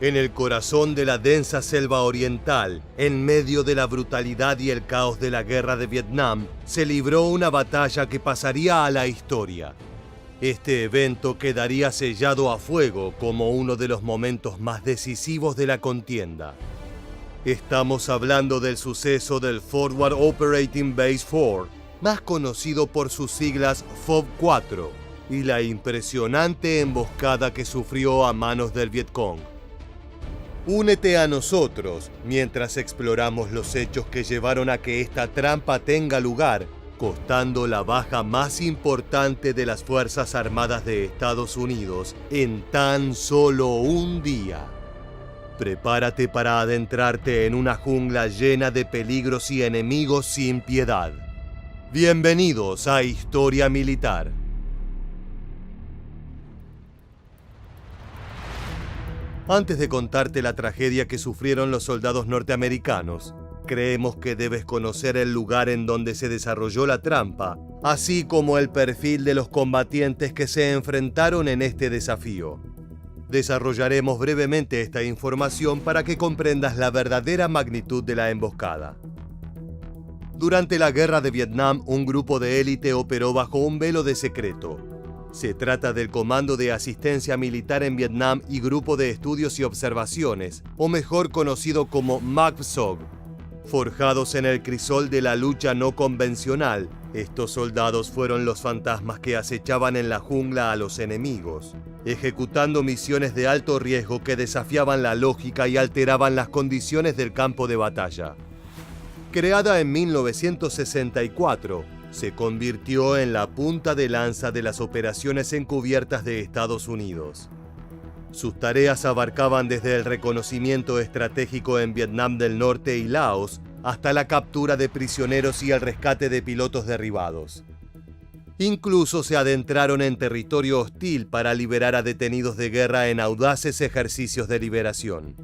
En el corazón de la densa selva oriental, en medio de la brutalidad y el caos de la guerra de Vietnam, se libró una batalla que pasaría a la historia. Este evento quedaría sellado a fuego como uno de los momentos más decisivos de la contienda. Estamos hablando del suceso del Forward Operating Base 4, más conocido por sus siglas FOB-4, y la impresionante emboscada que sufrió a manos del Vietcong. Únete a nosotros mientras exploramos los hechos que llevaron a que esta trampa tenga lugar, costando la baja más importante de las Fuerzas Armadas de Estados Unidos en tan solo un día. Prepárate para adentrarte en una jungla llena de peligros y enemigos sin piedad. Bienvenidos a Historia Militar. Antes de contarte la tragedia que sufrieron los soldados norteamericanos, creemos que debes conocer el lugar en donde se desarrolló la trampa, así como el perfil de los combatientes que se enfrentaron en este desafío. Desarrollaremos brevemente esta información para que comprendas la verdadera magnitud de la emboscada. Durante la Guerra de Vietnam, un grupo de élite operó bajo un velo de secreto. Se trata del Comando de Asistencia Militar en Vietnam y Grupo de Estudios y Observaciones, o mejor conocido como MACPSOG. Forjados en el crisol de la lucha no convencional, estos soldados fueron los fantasmas que acechaban en la jungla a los enemigos, ejecutando misiones de alto riesgo que desafiaban la lógica y alteraban las condiciones del campo de batalla. Creada en 1964, se convirtió en la punta de lanza de las operaciones encubiertas de Estados Unidos. Sus tareas abarcaban desde el reconocimiento estratégico en Vietnam del Norte y Laos hasta la captura de prisioneros y el rescate de pilotos derribados. Incluso se adentraron en territorio hostil para liberar a detenidos de guerra en audaces ejercicios de liberación.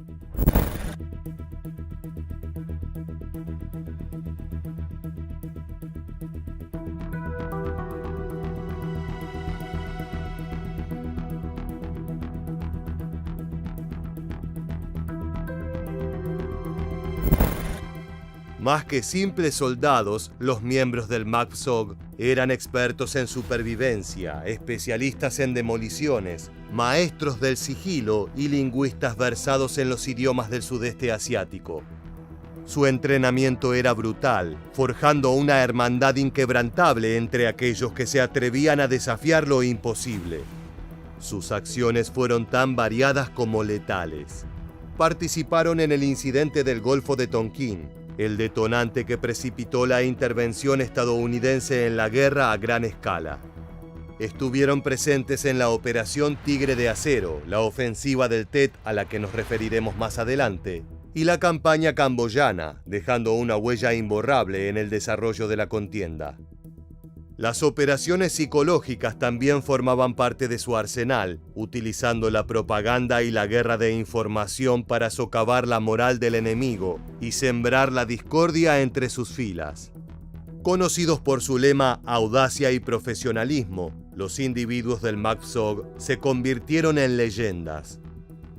Más que simples soldados, los miembros del MACPSOG eran expertos en supervivencia, especialistas en demoliciones, maestros del sigilo y lingüistas versados en los idiomas del sudeste asiático. Su entrenamiento era brutal, forjando una hermandad inquebrantable entre aquellos que se atrevían a desafiar lo imposible. Sus acciones fueron tan variadas como letales. Participaron en el incidente del Golfo de Tonkin, el detonante que precipitó la intervención estadounidense en la guerra a gran escala. Estuvieron presentes en la Operación Tigre de Acero, la ofensiva del Tet a la que nos referiremos más adelante, y la campaña camboyana, dejando una huella imborrable en el desarrollo de la contienda. Las operaciones psicológicas también formaban parte de su arsenal, utilizando la propaganda y la guerra de información para socavar la moral del enemigo y sembrar la discordia entre sus filas. Conocidos por su lema audacia y profesionalismo, los individuos del MACPSOG se convirtieron en leyendas.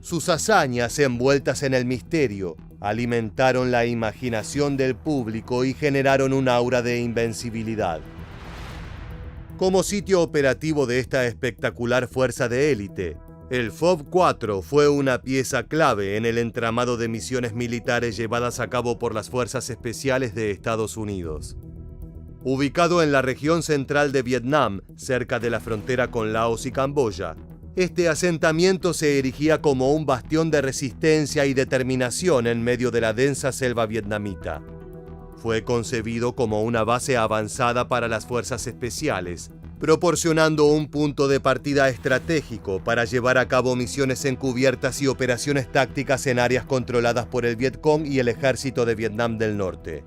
Sus hazañas envueltas en el misterio alimentaron la imaginación del público y generaron un aura de invencibilidad. Como sitio operativo de esta espectacular fuerza de élite, el FOB-4 fue una pieza clave en el entramado de misiones militares llevadas a cabo por las Fuerzas Especiales de Estados Unidos. Ubicado en la región central de Vietnam, cerca de la frontera con Laos y Camboya, este asentamiento se erigía como un bastión de resistencia y determinación en medio de la densa selva vietnamita. Fue concebido como una base avanzada para las fuerzas especiales, proporcionando un punto de partida estratégico para llevar a cabo misiones encubiertas y operaciones tácticas en áreas controladas por el Vietcong y el ejército de Vietnam del Norte.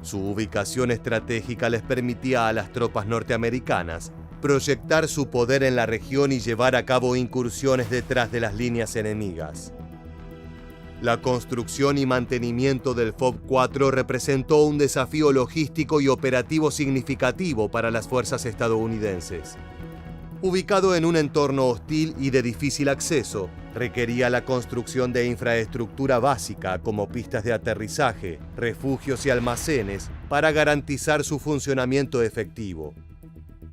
Su ubicación estratégica les permitía a las tropas norteamericanas proyectar su poder en la región y llevar a cabo incursiones detrás de las líneas enemigas. La construcción y mantenimiento del FOB-4 representó un desafío logístico y operativo significativo para las fuerzas estadounidenses. Ubicado en un entorno hostil y de difícil acceso, requería la construcción de infraestructura básica como pistas de aterrizaje, refugios y almacenes para garantizar su funcionamiento efectivo.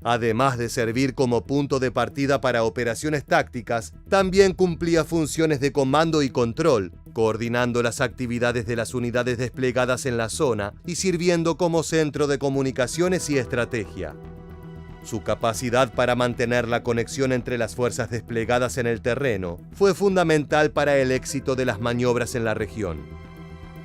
Además de servir como punto de partida para operaciones tácticas, también cumplía funciones de comando y control, coordinando las actividades de las unidades desplegadas en la zona y sirviendo como centro de comunicaciones y estrategia. Su capacidad para mantener la conexión entre las fuerzas desplegadas en el terreno fue fundamental para el éxito de las maniobras en la región.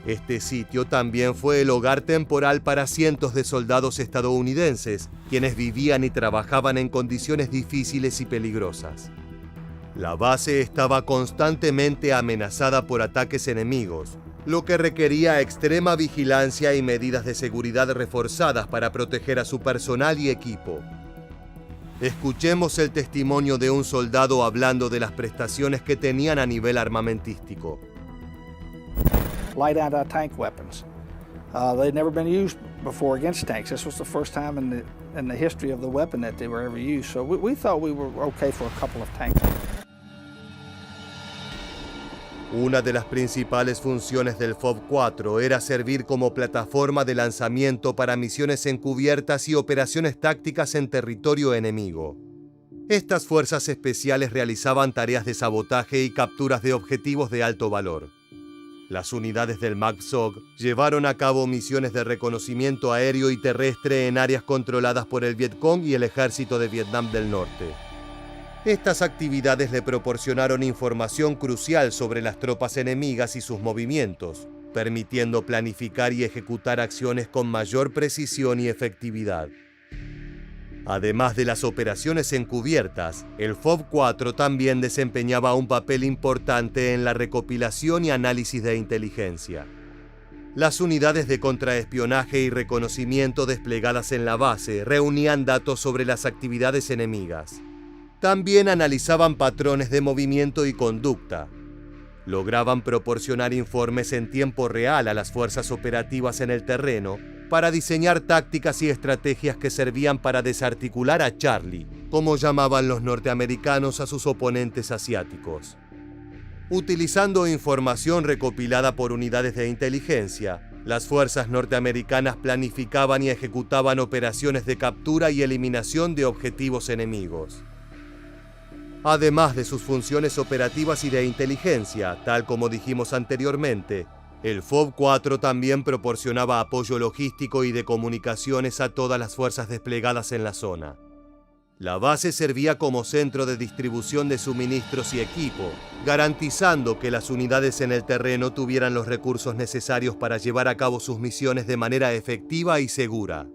Este sitio también fue el hogar temporal para cientos de soldados estadounidenses, quienes vivían y trabajaban en condiciones difíciles y peligrosas. La base estaba constantemente amenazada por ataques enemigos, lo que requería extrema vigilancia y medidas de seguridad reforzadas para proteger a su personal y equipo. Escuchemos el testimonio de un soldado hablando de las prestaciones que tenían a nivel armamentístico. Light anti-tank weapons. They'd never been used before against tanks. This was the first time in the history of the weapon that they were ever used. So we thought we were okay for a couple of tanks. Una de las principales funciones del FOB-4 era servir como plataforma de lanzamiento para misiones encubiertas y operaciones tácticas en territorio enemigo. Estas fuerzas especiales realizaban tareas de sabotaje y capturas de objetivos de alto valor. Las unidades del MACSOG llevaron a cabo misiones de reconocimiento aéreo y terrestre en áreas controladas por el Vietcong y el Ejército de Vietnam del Norte. Estas actividades le proporcionaron información crucial sobre las tropas enemigas y sus movimientos, permitiendo planificar y ejecutar acciones con mayor precisión y efectividad. Además de las operaciones encubiertas, el FOB-4 también desempeñaba un papel importante en la recopilación y análisis de inteligencia. Las unidades de contraespionaje y reconocimiento desplegadas en la base reunían datos sobre las actividades enemigas. También analizaban patrones de movimiento y conducta. Lograban proporcionar informes en tiempo real a las fuerzas operativas en el terreno para diseñar tácticas y estrategias que servían para desarticular a Charlie, como llamaban los norteamericanos a sus oponentes asiáticos. Utilizando información recopilada por unidades de inteligencia, las fuerzas norteamericanas planificaban y ejecutaban operaciones de captura y eliminación de objetivos enemigos. Además de sus funciones operativas y de inteligencia, tal como dijimos anteriormente, el FOB-4 también proporcionaba apoyo logístico y de comunicaciones a todas las fuerzas desplegadas en la zona. La base servía como centro de distribución de suministros y equipo, garantizando que las unidades en el terreno tuvieran los recursos necesarios para llevar a cabo sus misiones de manera efectiva y segura.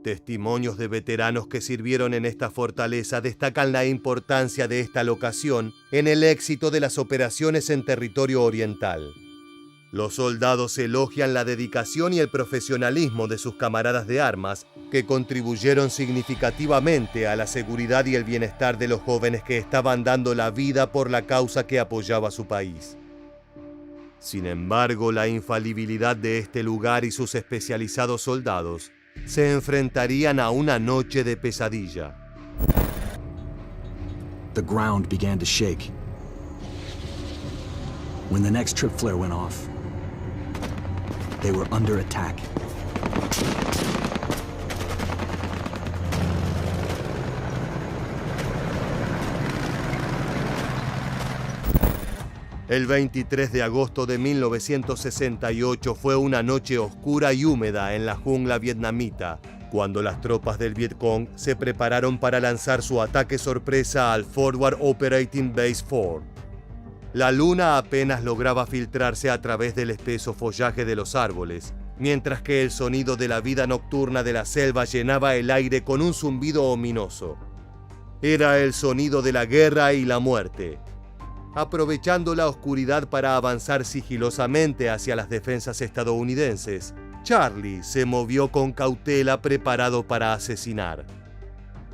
Testimonios de veteranos que sirvieron en esta fortaleza destacan la importancia de esta locación en el éxito de las operaciones en territorio oriental. Los soldados elogian la dedicación y el profesionalismo de sus camaradas de armas, que contribuyeron significativamente a la seguridad y el bienestar de los jóvenes que estaban dando la vida por la causa que apoyaba su país. Sin embargo, la infalibilidad de este lugar y sus especializados soldados se enfrentarían a una noche de pesadilla. The ground began to shake. When the next trip flare went off, they were under attack. El 23 de agosto de 1968 fue una noche oscura y húmeda en la jungla vietnamita, cuando las tropas del Vietcong se prepararon para lanzar su ataque sorpresa al Forward Operating Base 4. La luna apenas lograba filtrarse a través del espeso follaje de los árboles, mientras que el sonido de la vida nocturna de la selva llenaba el aire con un zumbido ominoso. Era el sonido de la guerra y la muerte. Aprovechando la oscuridad para avanzar sigilosamente hacia las defensas estadounidenses, Charlie se movió con cautela, preparado para asesinar.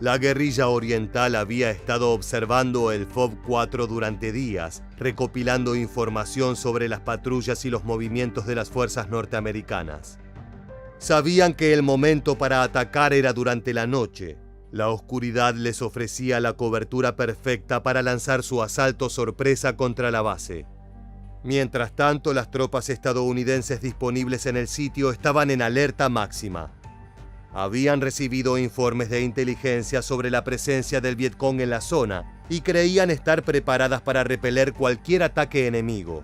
La guerrilla oriental había estado observando el FOB-4 durante días, recopilando información sobre las patrullas y los movimientos de las fuerzas norteamericanas. Sabían que el momento para atacar era durante la noche. La oscuridad les ofrecía la cobertura perfecta para lanzar su asalto sorpresa contra la base. Mientras tanto, las tropas estadounidenses disponibles en el sitio estaban en alerta máxima. Habían recibido informes de inteligencia sobre la presencia del Vietcong en la zona y creían estar preparadas para repeler cualquier ataque enemigo.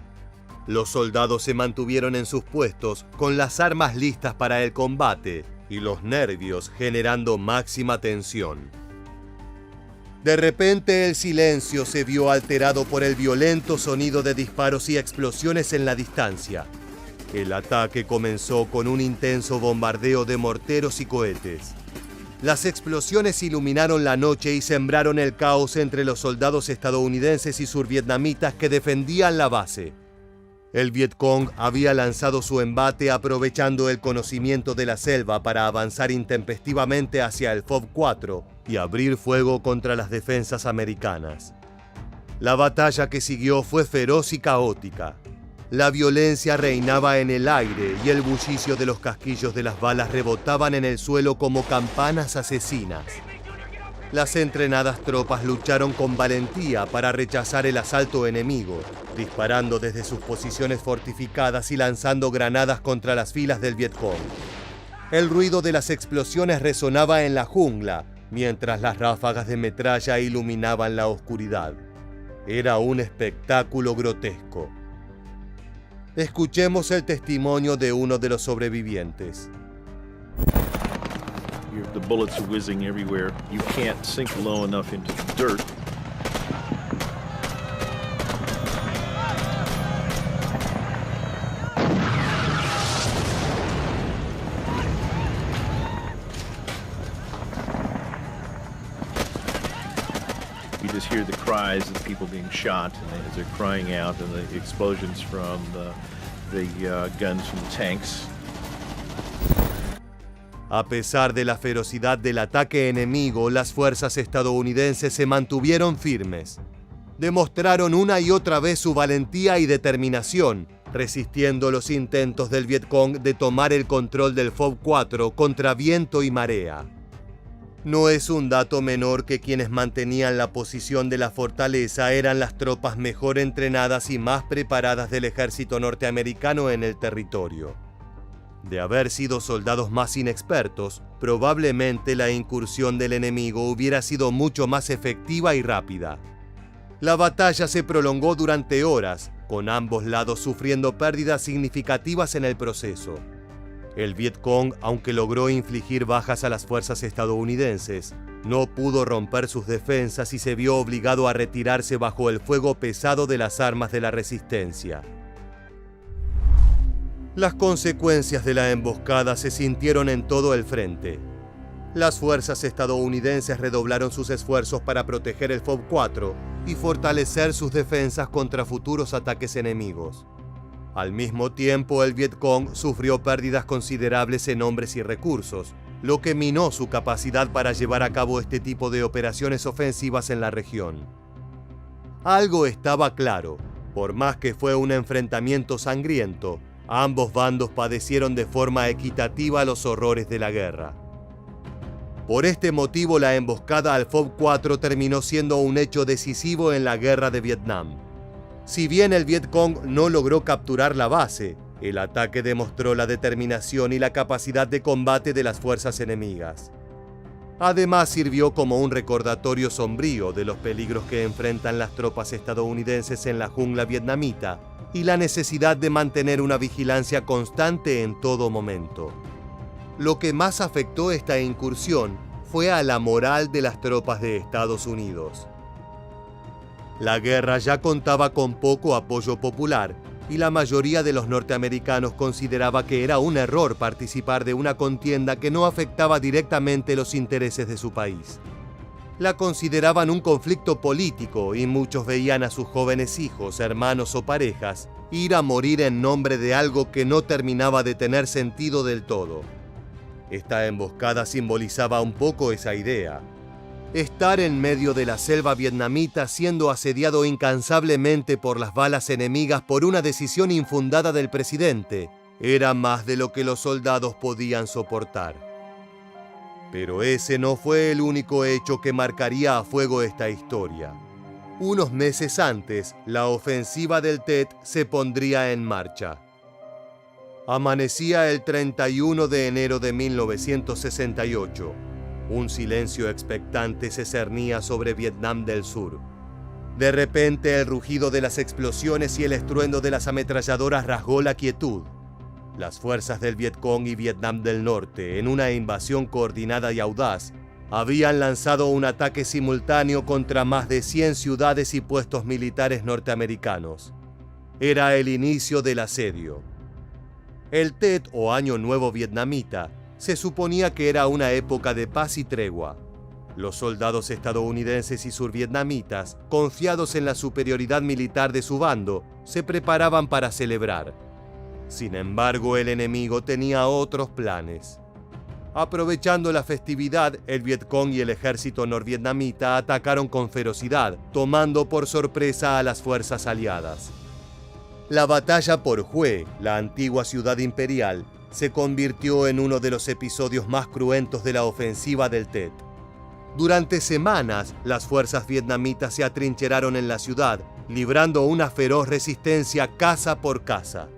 Los soldados se mantuvieron en sus puestos con las armas listas para el combate y los nervios generando máxima tensión. De repente el silencio se vio alterado por el violento sonido de disparos y explosiones en la distancia. El ataque comenzó con un intenso bombardeo de morteros y cohetes. Las explosiones iluminaron la noche y sembraron el caos entre los soldados estadounidenses y survietnamitas que defendían la base. El Vietcong había lanzado su embate aprovechando el conocimiento de la selva para avanzar intempestivamente hacia el FOB 4 y abrir fuego contra las defensas americanas. La batalla que siguió fue feroz y caótica. La violencia reinaba en el aire y el bullicio de los casquillos de las balas rebotaban en el suelo como campanas asesinas. Las entrenadas tropas lucharon con valentía para rechazar el asalto enemigo, disparando desde sus posiciones fortificadas y lanzando granadas contra las filas del Vietcong. El ruido de las explosiones resonaba en la jungla, mientras las ráfagas de metralla iluminaban la oscuridad. Era un espectáculo grotesco. Escuchemos el testimonio de uno de los sobrevivientes. The bullets are whizzing everywhere. You can't sink low enough into the dirt. You just hear the cries of people being shot, and as they're crying out, and the explosions from the guns from the tanks. A pesar de la ferocidad del ataque enemigo, las fuerzas estadounidenses se mantuvieron firmes. Demostraron una y otra vez su valentía y determinación, resistiendo los intentos del Vietcong de tomar el control del FOB 4 contra viento y marea. No es un dato menor que quienes mantenían la posición de la fortaleza eran las tropas mejor entrenadas y más preparadas del ejército norteamericano en el territorio. De haber sido soldados más inexpertos, probablemente la incursión del enemigo hubiera sido mucho más efectiva y rápida. La batalla se prolongó durante horas, con ambos lados sufriendo pérdidas significativas en el proceso. El Vietcong, aunque logró infligir bajas a las fuerzas estadounidenses, no pudo romper sus defensas y se vio obligado a retirarse bajo el fuego pesado de las armas de la resistencia. Las consecuencias de la emboscada se sintieron en todo el frente. Las fuerzas estadounidenses redoblaron sus esfuerzos para proteger el FOB 4 y fortalecer sus defensas contra futuros ataques enemigos. Al mismo tiempo, el Vietcong sufrió pérdidas considerables en hombres y recursos, lo que minó su capacidad para llevar a cabo este tipo de operaciones ofensivas en la región. Algo estaba claro: por más que fue un enfrentamiento sangriento, ambos bandos padecieron de forma equitativa los horrores de la guerra. Por este motivo, la emboscada al FOB 4 terminó siendo un hecho decisivo en la guerra de Vietnam. Si bien el Vietcong no logró capturar la base, el ataque demostró la determinación y la capacidad de combate de las fuerzas enemigas. Además, sirvió como un recordatorio sombrío de los peligros que enfrentan las tropas estadounidenses en la jungla vietnamita y la necesidad de mantener una vigilancia constante en todo momento. Lo que más afectó esta incursión fue a la moral de las tropas de Estados Unidos. La guerra ya contaba con poco apoyo popular y la mayoría de los norteamericanos consideraba que era un error participar de una contienda que no afectaba directamente los intereses de su país. La consideraban un conflicto político y muchos veían a sus jóvenes hijos, hermanos o parejas ir a morir en nombre de algo que no terminaba de tener sentido del todo. Esta emboscada simbolizaba un poco esa idea. Estar en medio de la selva vietnamita siendo asediado incansablemente por las balas enemigas por una decisión infundada del presidente era más de lo que los soldados podían soportar. Pero ese no fue el único hecho que marcaría a fuego esta historia. Unos meses antes, la ofensiva del Tet se pondría en marcha. Amanecía el 31 de enero de 1968. Un silencio expectante se cernía sobre Vietnam del Sur. De repente, el rugido de las explosiones y el estruendo de las ametralladoras rasgó la quietud. Las fuerzas del Vietcong y Vietnam del Norte, en una invasión coordinada y audaz, habían lanzado un ataque simultáneo contra más de 100 ciudades y puestos militares norteamericanos. Era el inicio del asedio. El Tet, o Año Nuevo Vietnamita, se suponía que era una época de paz y tregua. Los soldados estadounidenses y survietnamitas, confiados en la superioridad militar de su bando, se preparaban para celebrar. Sin embargo, el enemigo tenía otros planes. Aprovechando la festividad, el Vietcong y el ejército norvietnamita atacaron con ferocidad, tomando por sorpresa a las fuerzas aliadas. La batalla por Hue, la antigua ciudad imperial, se convirtió en uno de los episodios más cruentos de la ofensiva del Tet. Durante semanas, las fuerzas vietnamitas se atrincheraron en la ciudad, librando una feroz resistencia casa por casa.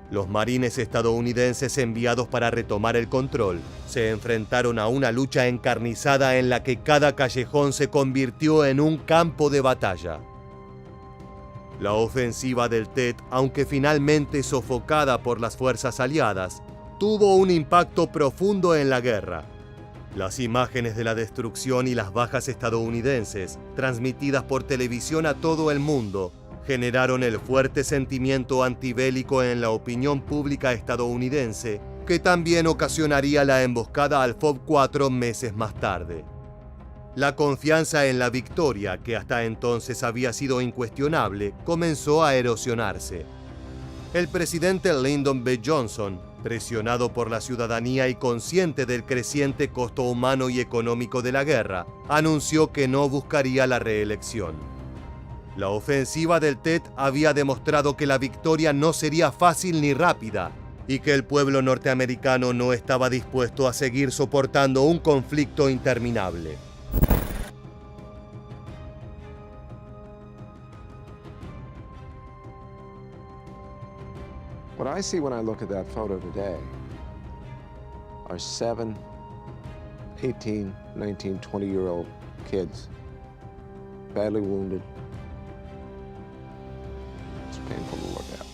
Los marines estadounidenses enviados para retomar el control se enfrentaron a una lucha encarnizada en la que cada callejón se convirtió en un campo de batalla. La ofensiva del Tet, aunque finalmente sofocada por las fuerzas aliadas, tuvo un impacto profundo en la guerra. Las imágenes de la destrucción y las bajas estadounidenses, transmitidas por televisión a todo el mundo, generaron el fuerte sentimiento antibélico en la opinión pública estadounidense, que también ocasionaría la emboscada al FOB 4 meses más tarde. La confianza en la victoria, que hasta entonces había sido incuestionable, comenzó a erosionarse. El presidente Lyndon B. Johnson, presionado por la ciudadanía y consciente del creciente costo humano y económico de la guerra, anunció que no buscaría la reelección. La ofensiva del Tet había demostrado que la victoria no sería fácil ni rápida y que el pueblo norteamericano no estaba dispuesto a seguir soportando un conflicto interminable. What I see when I look at that photo today are 7, 18, 19, 20-year-old kids, badly wounded. It's painful to look at.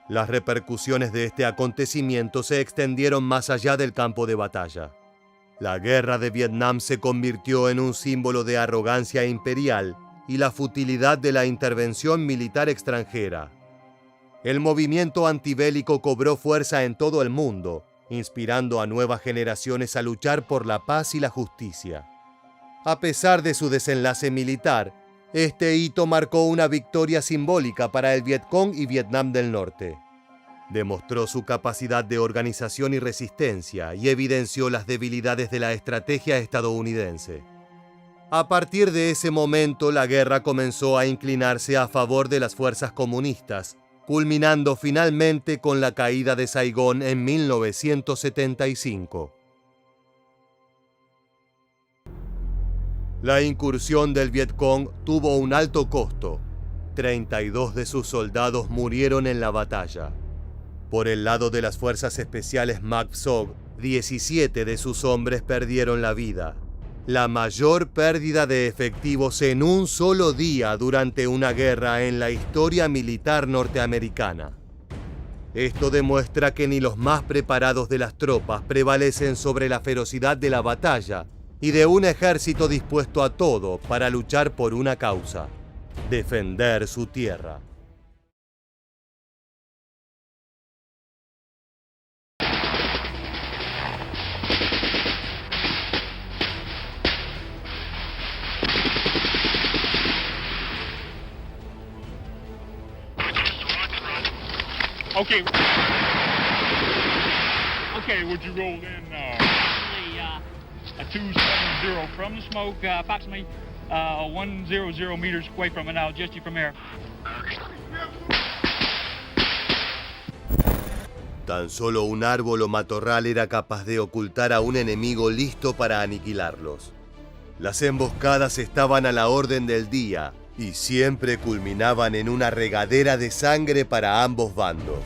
Las repercusiones de este acontecimiento se extendieron más allá del campo de batalla. La guerra de Vietnam se convirtió en un símbolo de arrogancia imperial y la futilidad de la intervención militar extranjera. El movimiento antibélico cobró fuerza en todo el mundo, inspirando a nuevas generaciones a luchar por la paz y la justicia. A pesar de su desenlace militar, este hito marcó una victoria simbólica para el Vietcong y Vietnam del Norte. Demostró su capacidad de organización y resistencia y evidenció las debilidades de la estrategia estadounidense. A partir de ese momento, la guerra comenzó a inclinarse a favor de las fuerzas comunistas, culminando finalmente con la caída de Saigón en 1975. La incursión del Vietcong tuvo un alto costo. 32 de sus soldados murieron en la batalla. Por el lado de las fuerzas especiales Mac Sog, 17 de sus hombres perdieron la vida. La mayor pérdida de efectivos en un solo día durante una guerra en la historia militar norteamericana. Esto demuestra que ni los más preparados de las tropas prevalecen sobre la ferocidad de la batalla y de un ejército dispuesto a todo para luchar por una causa: defender su tierra. Okay. Okay, would you roll in a 270 from the smoke, approximately 100 meters away from it, and I'll adjust you from there. Tan solo un árbol o matorral era capaz de ocultar a un enemigo listo para aniquilarlos. Las emboscadas estaban a la orden del día y siempre culminaban en una regadera de sangre para ambos bandos.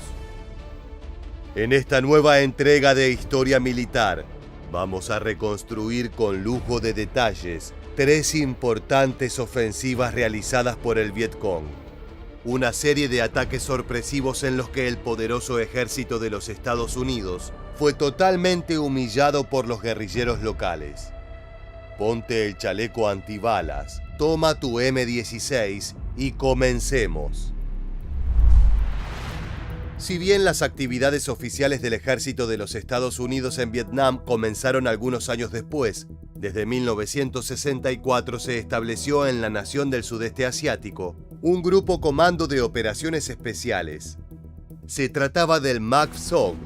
En esta nueva entrega de Historia Militar, vamos a reconstruir con lujo de detalles 3 importantes ofensivas realizadas por el Vietcong. Una serie de ataques sorpresivos en los que el poderoso ejército de los Estados Unidos fue totalmente humillado por los guerrilleros locales. Ponte el chaleco antibalas, toma tu M16 y comencemos. Si bien las actividades oficiales del ejército de los Estados Unidos en Vietnam comenzaron algunos años después, desde 1964 se estableció en la nación del sudeste asiático un grupo comando de operaciones especiales. Se trataba del MACSOG,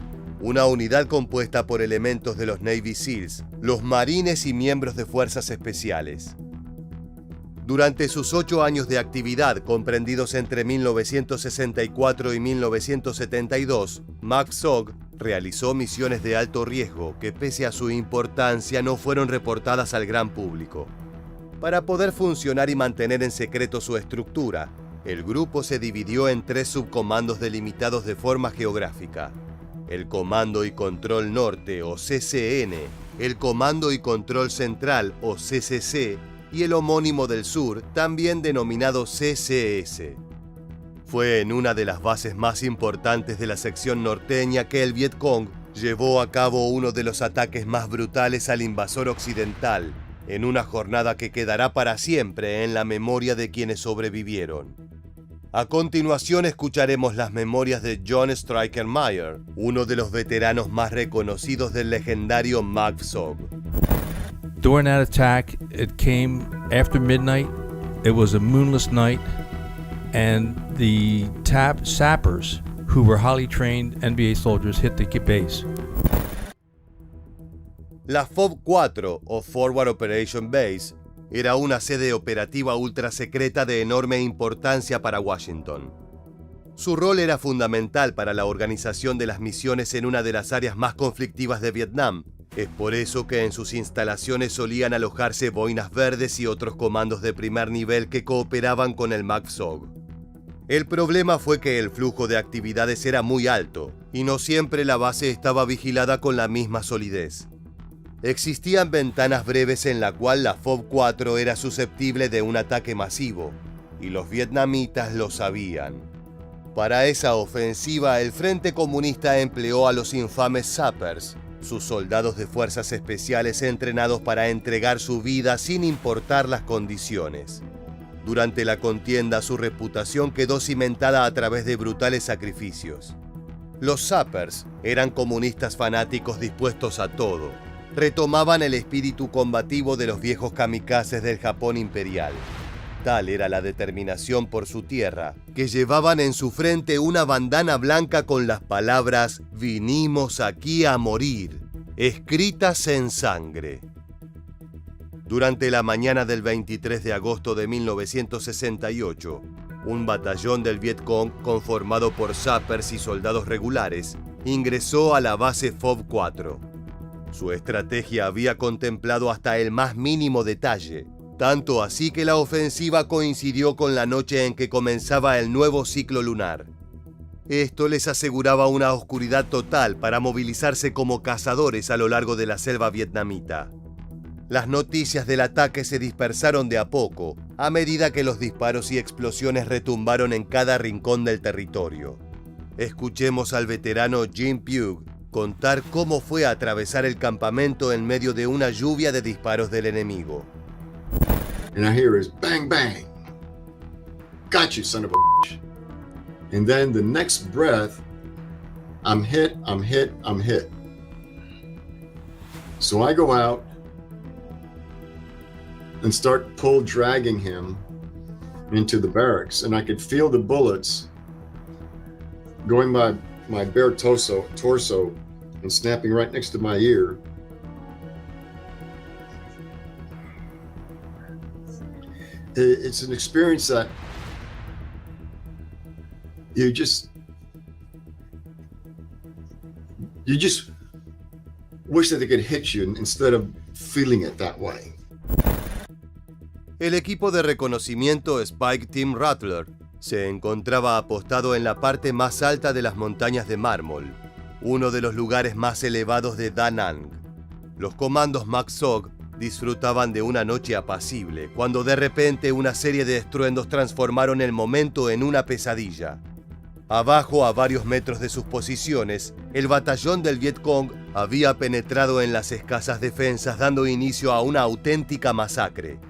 una unidad compuesta por elementos de los Navy SEALs, los marines y miembros de fuerzas especiales. Durante sus 8 años de actividad, comprendidos entre 1964 y 1972, MACSOG realizó misiones de alto riesgo que, pese a su importancia, no fueron reportadas al gran público. Para poder funcionar y mantener en secreto su estructura, el grupo se dividió en 3 subcomandos delimitados de forma geográfica: el Comando y Control Norte, o CCN, el Comando y Control Central, o CCC, y el homónimo del sur, también denominado CCS. Fue en una de las bases más importantes de la sección norteña que el Vietcong llevó a cabo uno de los ataques más brutales al invasor occidental, en una jornada que quedará para siempre en la memoria de quienes sobrevivieron. A continuación escucharemos las memorias de John Striker Meyer, uno de los veteranos más reconocidos del legendario MACSOG. During that attack, it came after midnight. It was a moonless night, and the sappers, who were highly trained NBA soldiers, hit the base. La FOB-4, o Forward Operation Base, era una sede operativa ultra secreta de enorme importancia para Washington. Su rol era fundamental para la organización de las misiones en una de las áreas más conflictivas de Vietnam. Es por eso que en sus instalaciones solían alojarse boinas verdes y otros comandos de primer nivel que cooperaban con el MACSOG. El problema fue que el flujo de actividades era muy alto y no siempre la base estaba vigilada con la misma solidez. Existían ventanas breves en la cual la FOB-4 era susceptible de un ataque masivo, y los vietnamitas lo sabían. Para esa ofensiva, el Frente Comunista empleó a los infames sappers, sus soldados de fuerzas especiales entrenados para entregar su vida sin importar las condiciones. Durante la contienda, su reputación quedó cimentada a través de brutales sacrificios. Los sappers eran comunistas fanáticos dispuestos a todo. Retomaban el espíritu combativo de los viejos kamikazes del Japón imperial. Tal era la determinación por su tierra, que llevaban en su frente una bandana blanca con las palabras «Vinimos aquí a morir», escritas en sangre. Durante la mañana del 23 de agosto de 1968, un batallón del Vietcong, conformado por sappers y soldados regulares, ingresó a la base FOB-4. Su estrategia había contemplado hasta el más mínimo detalle, tanto así que la ofensiva coincidió con la noche en que comenzaba el nuevo ciclo lunar. Esto les aseguraba una oscuridad total para movilizarse como cazadores a lo largo de la selva vietnamita. Las noticias del ataque se dispersaron de a poco, a medida que los disparos y explosiones retumbaron en cada rincón del territorio. Escuchemos al veterano Jim Pugh contar cómo fue a atravesar el campamento en medio de una lluvia de disparos del enemigo. And I hear is bang, bang. Got you, son of a bitch. And then the next breath, I'm hit. So I go out and start dragging him into the barracks. And I could feel the bullets going by my bare torso and snapping right next to my ear. It's an experience that You just wish that they could hit you instead of feeling it that way. El equipo de reconocimiento Spike Team Rattler se encontraba apostado en la parte más alta de las montañas de mármol, uno de los lugares más elevados de Da Nang. Los comandos MACSOG disfrutaban de una noche apacible, cuando de repente una serie de estruendos transformaron el momento en una pesadilla. Abajo, a varios metros de sus posiciones, el batallón del Vietcong había penetrado en las escasas defensas, dando inicio a una auténtica masacre.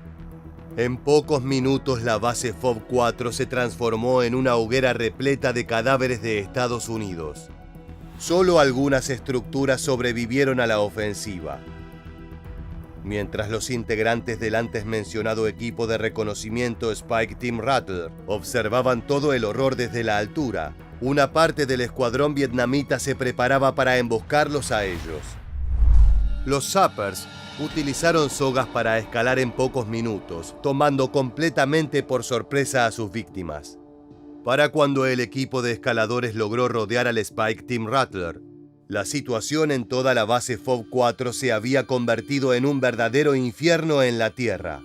En pocos minutos la base FOB 4 se transformó en una hoguera repleta de cadáveres de Estados Unidos. Solo algunas estructuras sobrevivieron a la ofensiva. Mientras los integrantes del antes mencionado equipo de reconocimiento Spike Team Rattler observaban todo el horror desde la altura, una parte del escuadrón vietnamita se preparaba para emboscarlos a ellos. Los sappers utilizaron sogas para escalar en pocos minutos, tomando completamente por sorpresa a sus víctimas. Para cuando el equipo de escaladores logró rodear al Spike Team Rattler, la situación en toda la base FOB 4 se había convertido en un verdadero infierno en la tierra.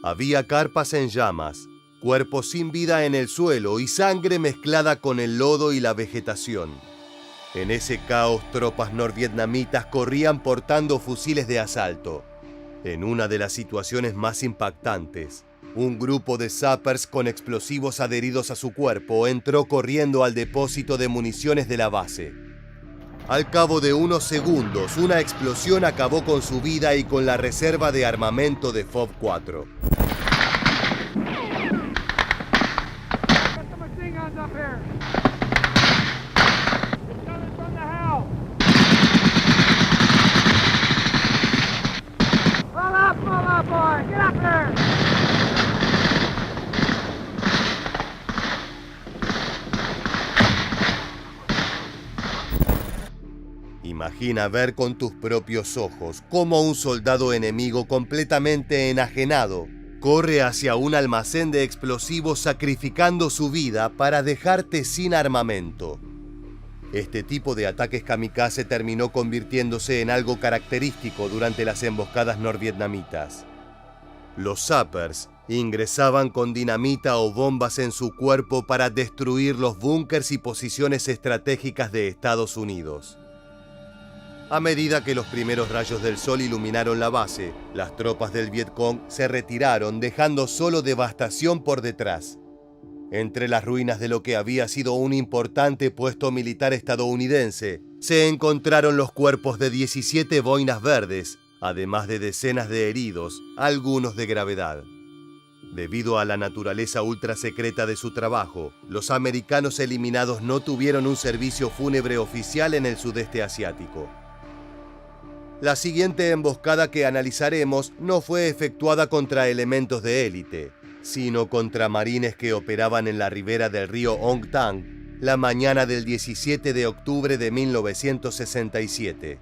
Había carpas en llamas, cuerpos sin vida en el suelo y sangre mezclada con el lodo y la vegetación. En ese caos, tropas norvietnamitas corrían portando fusiles de asalto. En una de las situaciones más impactantes, un grupo de sappers con explosivos adheridos a su cuerpo entró corriendo al depósito de municiones de la base. Al cabo de unos segundos, una explosión acabó con su vida y con la reserva de armamento de FOB 4. Imagina ver con tus propios ojos cómo un soldado enemigo completamente enajenado corre hacia un almacén de explosivos sacrificando su vida para dejarte sin armamento. Este tipo de ataques kamikaze terminó convirtiéndose en algo característico durante las emboscadas norvietnamitas. Los sappers ingresaban con dinamita o bombas en su cuerpo para destruir los búnkers y posiciones estratégicas de Estados Unidos. A medida que los primeros rayos del sol iluminaron la base, las tropas del Vietcong se retiraron, dejando solo devastación por detrás. Entre las ruinas de lo que había sido un importante puesto militar estadounidense, se encontraron los cuerpos de 17 boinas verdes, además de decenas de heridos, algunos de gravedad. Debido a la naturaleza ultra secreta de su trabajo, los americanos eliminados no tuvieron un servicio fúnebre oficial en el sudeste asiático. La siguiente emboscada que analizaremos no fue efectuada contra elementos de élite, sino contra marines que operaban en la ribera del río Ong Tang la mañana del 17 de octubre de 1967.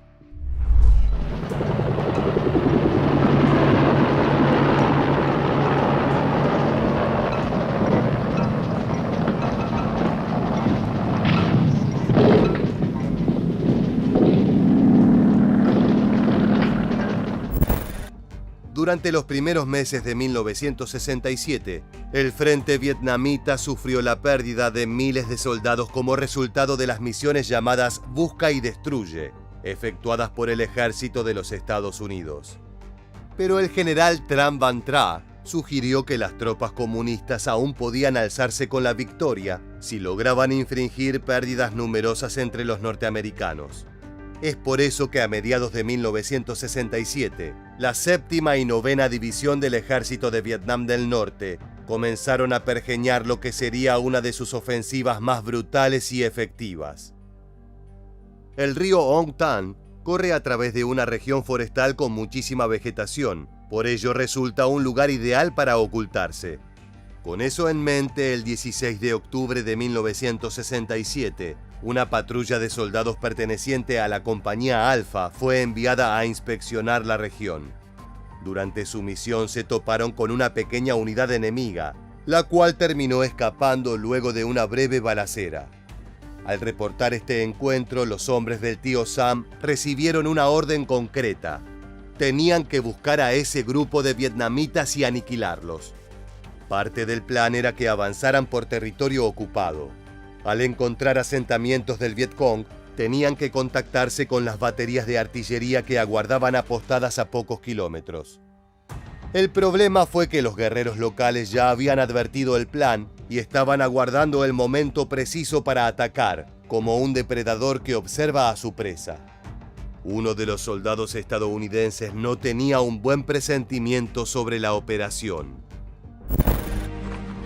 Durante los primeros meses de 1967, el frente vietnamita sufrió la pérdida de miles de soldados como resultado de las misiones llamadas Busca y Destruye, efectuadas por el ejército de los Estados Unidos. Pero el general Tran Van Tra sugirió que las tropas comunistas aún podían alzarse con la victoria si lograban infringir pérdidas numerosas entre los norteamericanos. Es por eso que a mediados de 1967, la 7ª y 9ª División del Ejército de Vietnam del Norte comenzaron a pergeñar lo que sería una de sus ofensivas más brutales y efectivas. El río Ong Tan corre a través de una región forestal con muchísima vegetación, por ello resulta un lugar ideal para ocultarse. Con eso en mente, el 16 de octubre de 1967, una patrulla de soldados perteneciente a la Compañía Alfa fue enviada a inspeccionar la región. Durante su misión se toparon con una pequeña unidad enemiga, la cual terminó escapando luego de una breve balacera. Al reportar este encuentro, los hombres del tío Sam recibieron una orden concreta. Tenían que buscar a ese grupo de vietnamitas y aniquilarlos. Parte del plan era que avanzaran por territorio ocupado. Al encontrar asentamientos del Vietcong, tenían que contactarse con las baterías de artillería que aguardaban apostadas a pocos kilómetros. El problema fue que los guerreros locales ya habían advertido el plan y estaban aguardando el momento preciso para atacar, como un depredador que observa a su presa. Uno de los soldados estadounidenses no tenía un buen presentimiento sobre la operación.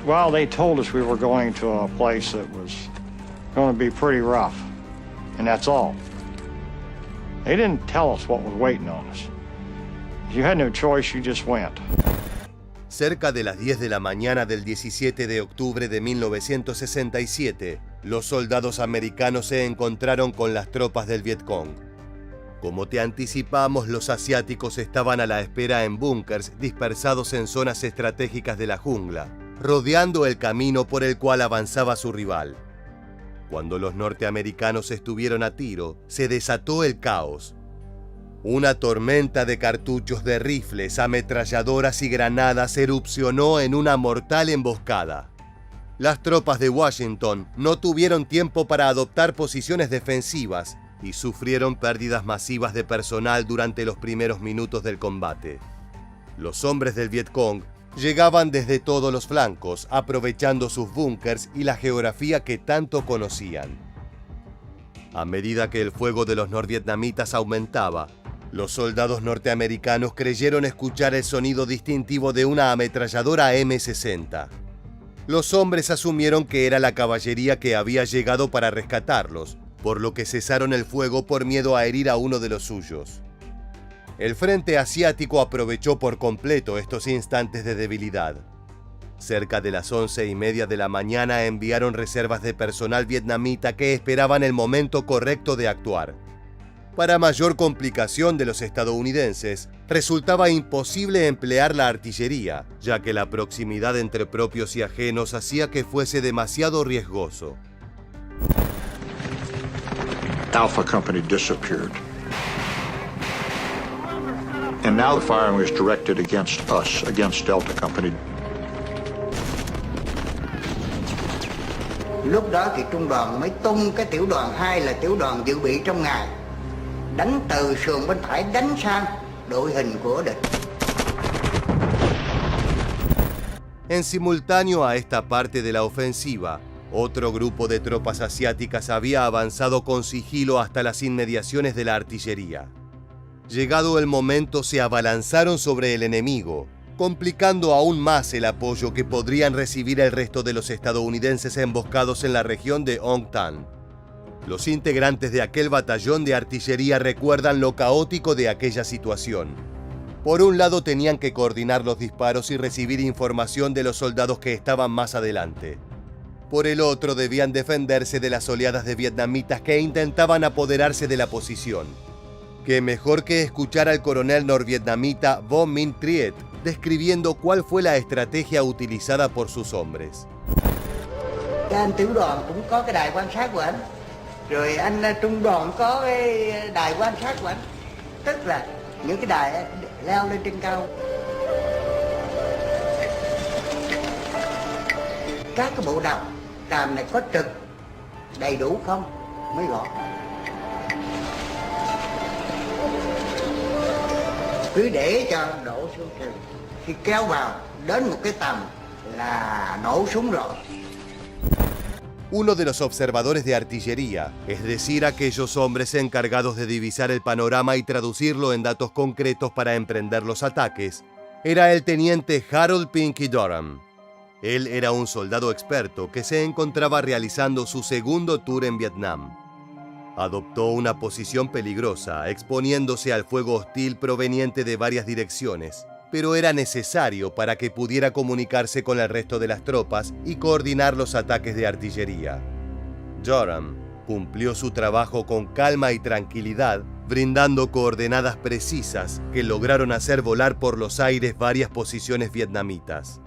Well, they told us we were going to a place that was going to be pretty rough, and that's all. They didn't tell us what was waiting on us. You had no choice, you just went. Cerca de las 10 de la mañana del 17 de octubre de 1967, los soldados americanos se encontraron con las tropas del Vietcong. Como te anticipamos, los asiáticos estaban a la espera en búnkers dispersados en zonas estratégicas de la jungla, rodeando el camino por el cual avanzaba su rival. Cuando los norteamericanos estuvieron a tiro, se desató el caos. Una tormenta de cartuchos de rifles, ametralladoras y granadas erupcionó en una mortal emboscada. Las tropas de Washington no tuvieron tiempo para adoptar posiciones defensivas y sufrieron pérdidas masivas de personal durante los primeros minutos del combate. Los hombres del Vietcong llegaban desde todos los flancos, aprovechando sus búnkers y la geografía que tanto conocían. A medida que el fuego de los norvietnamitas aumentaba, los soldados norteamericanos creyeron escuchar el sonido distintivo de una ametralladora M60. Los hombres asumieron que era la caballería que había llegado para rescatarlos, por lo que cesaron el fuego por miedo a herir a uno de los suyos. El frente asiático aprovechó por completo estos instantes de debilidad. Cerca de las 11:30 de la mañana enviaron reservas de personal vietnamita que esperaban el momento correcto de actuar. Para mayor complicación de los estadounidenses, resultaba imposible emplear la artillería, ya que la proximidad entre propios y ajenos hacía que fuese demasiado riesgoso. Alpha Company disappeared. And now the firing was directed against us, against Delta Company. Lúc đó thì trung đoàn mới tung cái tiểu đoàn 2 là tiểu đoàn dự bị trong ngày. Đánh từ sườn bên phải đánh sang đội hình của địch. En simultáneo a esta parte de la ofensiva, otro grupo de tropas asiáticas había avanzado con sigilo hasta las inmediaciones de la artillería. Llegado el momento, se abalanzaron sobre el enemigo, complicando aún más el apoyo que podrían recibir el resto de los estadounidenses emboscados en la región de Ong Tan. Los integrantes de aquel batallón de artillería recuerdan lo caótico de aquella situación. Por un lado tenían que coordinar los disparos y recibir información de los soldados que estaban más adelante. Por el otro debían defenderse de las oleadas de vietnamitas que intentaban apoderarse de la posición. Qué mejor que escuchar al coronel norvietnamita Vo Minh Triet describiendo cuál fue la estrategia utilizada por sus hombres. Anh tiểu đoàn cũng có cái đài quan sát của anh. Rồi anh trung đoàn có cái đài quan sát của anh. Tức là những cái đài leo lên trên cao. Các cái bộ đàm này có trực đầy đủ không mới gọi. Cứ để cho đổ xuống rừng. Khi kéo vào đến một cái tầm là nổ súng rồi. Uno de los observadores de artillería, es decir, aquellos hombres encargados de divisar el panorama y traducirlo en datos concretos para emprender los ataques, era el teniente Harold Pinky Durham. Él era un soldado experto que se encontraba realizando su segundo tour en Vietnam. Adoptó una posición peligrosa, exponiéndose al fuego hostil proveniente de varias direcciones, pero era necesario para que pudiera comunicarse con el resto de las tropas y coordinar los ataques de artillería. Durham cumplió su trabajo con calma y tranquilidad, brindando coordenadas precisas que lograron hacer volar por los aires varias posiciones vietnamitas.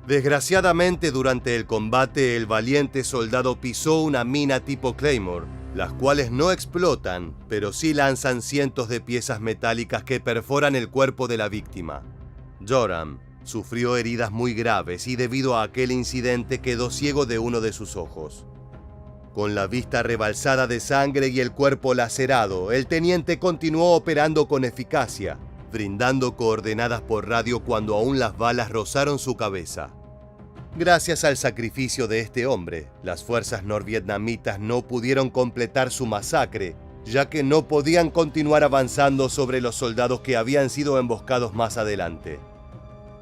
Desgraciadamente, durante el combate, el valiente soldado pisó una mina tipo Claymore, las cuales no explotan, pero sí lanzan cientos de piezas metálicas que perforan el cuerpo de la víctima. Joram sufrió heridas muy graves y debido a aquel incidente quedó ciego de uno de sus ojos. Con la vista rebalsada de sangre y el cuerpo lacerado, el teniente continuó operando con eficacia, brindando coordenadas por radio cuando aún las balas rozaron su cabeza. Gracias al sacrificio de este hombre, las fuerzas norvietnamitas no pudieron completar su masacre, ya que no podían continuar avanzando sobre los soldados que habían sido emboscados más adelante.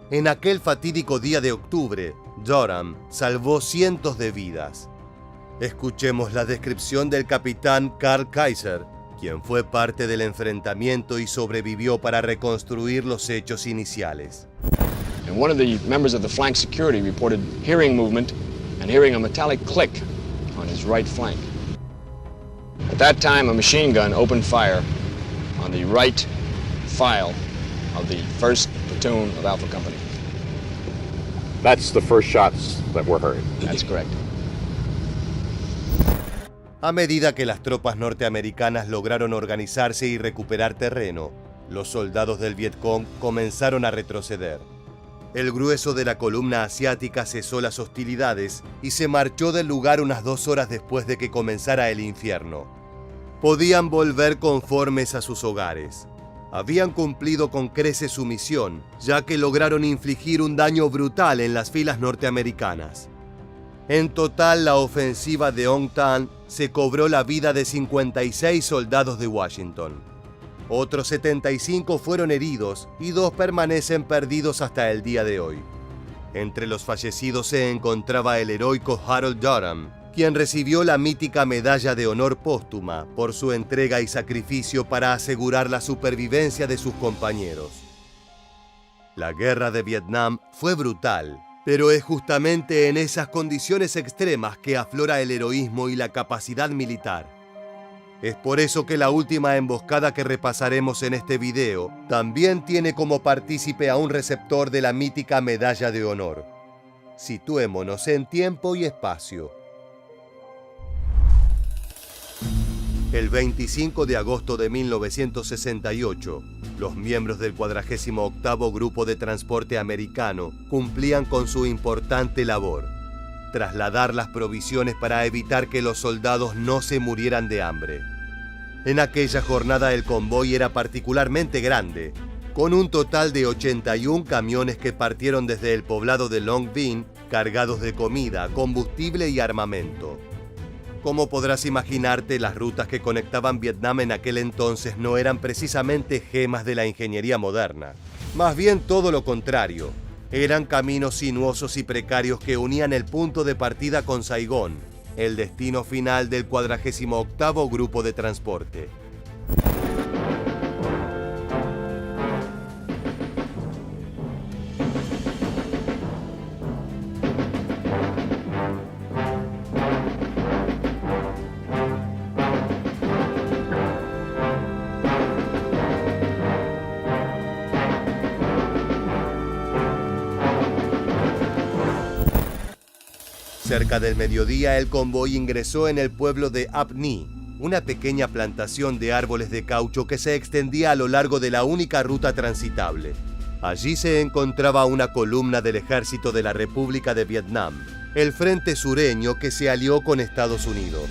En aquel fatídico día de octubre, Joram salvó cientos de vidas. Escuchemos la descripción del capitán Karl Kaiser, quien fue parte del enfrentamiento y sobrevivió para reconstruir los hechos iniciales. And one of the members of the flank security reported hearing movement and hearing a metallic click on his right flank. At that time, a machine gun opened fire on the right file of the 1st platoon of Alpha Company. That's the first shots that were heard. That's correct. A medida que las tropas norteamericanas lograron organizarse y recuperar terreno, los soldados del Vietcong comenzaron a retroceder. El grueso de la columna asiática cesó las hostilidades y se marchó del lugar unas 2 horas después de que comenzara el infierno. Podían volver conformes a sus hogares. Habían cumplido con creces su misión, ya que lograron infligir un daño brutal en las filas norteamericanas. En total, la ofensiva de Ong Tan se cobró la vida de 56 soldados de Washington. Otros 75 fueron heridos y 2 permanecen perdidos hasta el día de hoy. Entre los fallecidos se encontraba el heroico Harold Joram, quien recibió la mítica Medalla de Honor póstuma por su entrega y sacrificio para asegurar la supervivencia de sus compañeros. La guerra de Vietnam fue brutal, pero es justamente en esas condiciones extremas que aflora el heroísmo y la capacidad militar. Es por eso que la última emboscada que repasaremos en este video también tiene como partícipe a un receptor de la mítica Medalla de Honor. Situémonos en tiempo y espacio. El 25 de agosto de 1968, los miembros del 48º Grupo de Transporte Americano cumplían con su importante labor: trasladar las provisiones para evitar que los soldados no se murieran de hambre. En aquella jornada el convoy era particularmente grande, con un total de 81 camiones que partieron desde el poblado de Long Binh cargados de comida, combustible y armamento. Como podrás imaginarte, las rutas que conectaban Vietnam en aquel entonces no eran precisamente gemas de la ingeniería moderna. Más bien todo lo contrario. Eran caminos sinuosos y precarios que unían el punto de partida con Saigón, el destino final del 48º Grupo de Transporte. Cerca del mediodía, el convoy ingresó en el pueblo de Ap Ni, una pequeña plantación de árboles de caucho que se extendía a lo largo de la única ruta transitable. Allí se encontraba una columna del ejército de la República de Vietnam, el Frente Sureño que se alió con Estados Unidos.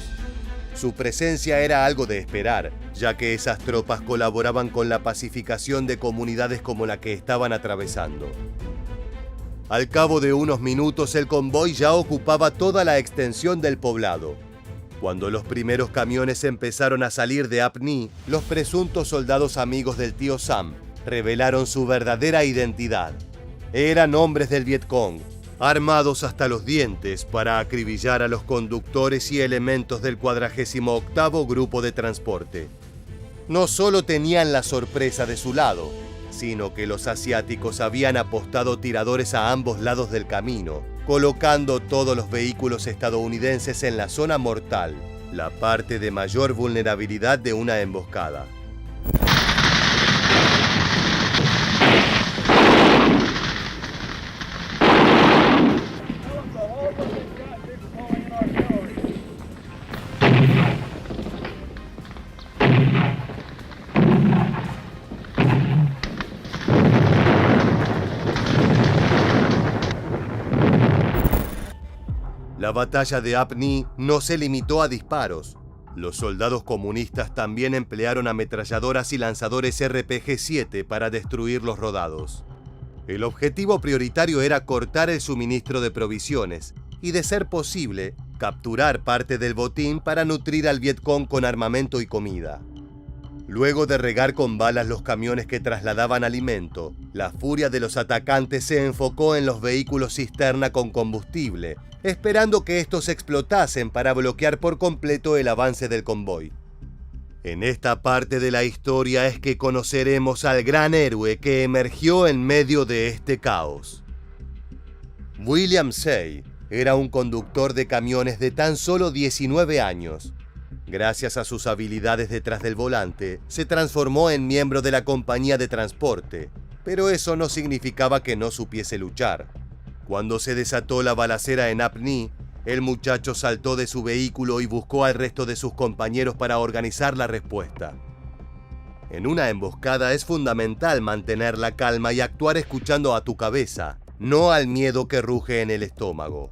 Su presencia era algo de esperar, ya que esas tropas colaboraban con la pacificación de comunidades como la que estaban atravesando. Al cabo de unos minutos, el convoy ya ocupaba toda la extensión del poblado. Cuando los primeros camiones empezaron a salir de Ap Ni, los presuntos soldados amigos del tío Sam revelaron su verdadera identidad. Eran hombres del Vietcong, armados hasta los dientes para acribillar a los conductores y elementos del 48º Grupo de Transporte. No solo tenían la sorpresa de su lado, sino que los asiáticos habían apostado tiradores a ambos lados del camino, colocando todos los vehículos estadounidenses en la zona mortal, la parte de mayor vulnerabilidad de una emboscada. La batalla de Apni no se limitó a disparos. Los soldados comunistas también emplearon ametralladoras y lanzadores RPG-7 para destruir los rodados. El objetivo prioritario era cortar el suministro de provisiones y, de ser posible, capturar parte del botín para nutrir al Vietcong con armamento y comida. Luego de regar con balas los camiones que trasladaban alimento, la furia de los atacantes se enfocó en los vehículos cisterna con combustible, esperando que estos explotasen para bloquear por completo el avance del convoy. En esta parte de la historia es que conoceremos al gran héroe que emergió en medio de este caos. William Say era un conductor de camiones de tan solo 19 años. Gracias a sus habilidades detrás del volante, se transformó en miembro de la compañía de transporte, pero eso no significaba que no supiese luchar. Cuando se desató la balacera en Apni, el muchacho saltó de su vehículo y buscó al resto de sus compañeros para organizar la respuesta. En una emboscada es fundamental mantener la calma y actuar escuchando a tu cabeza, no al miedo que ruge en el estómago.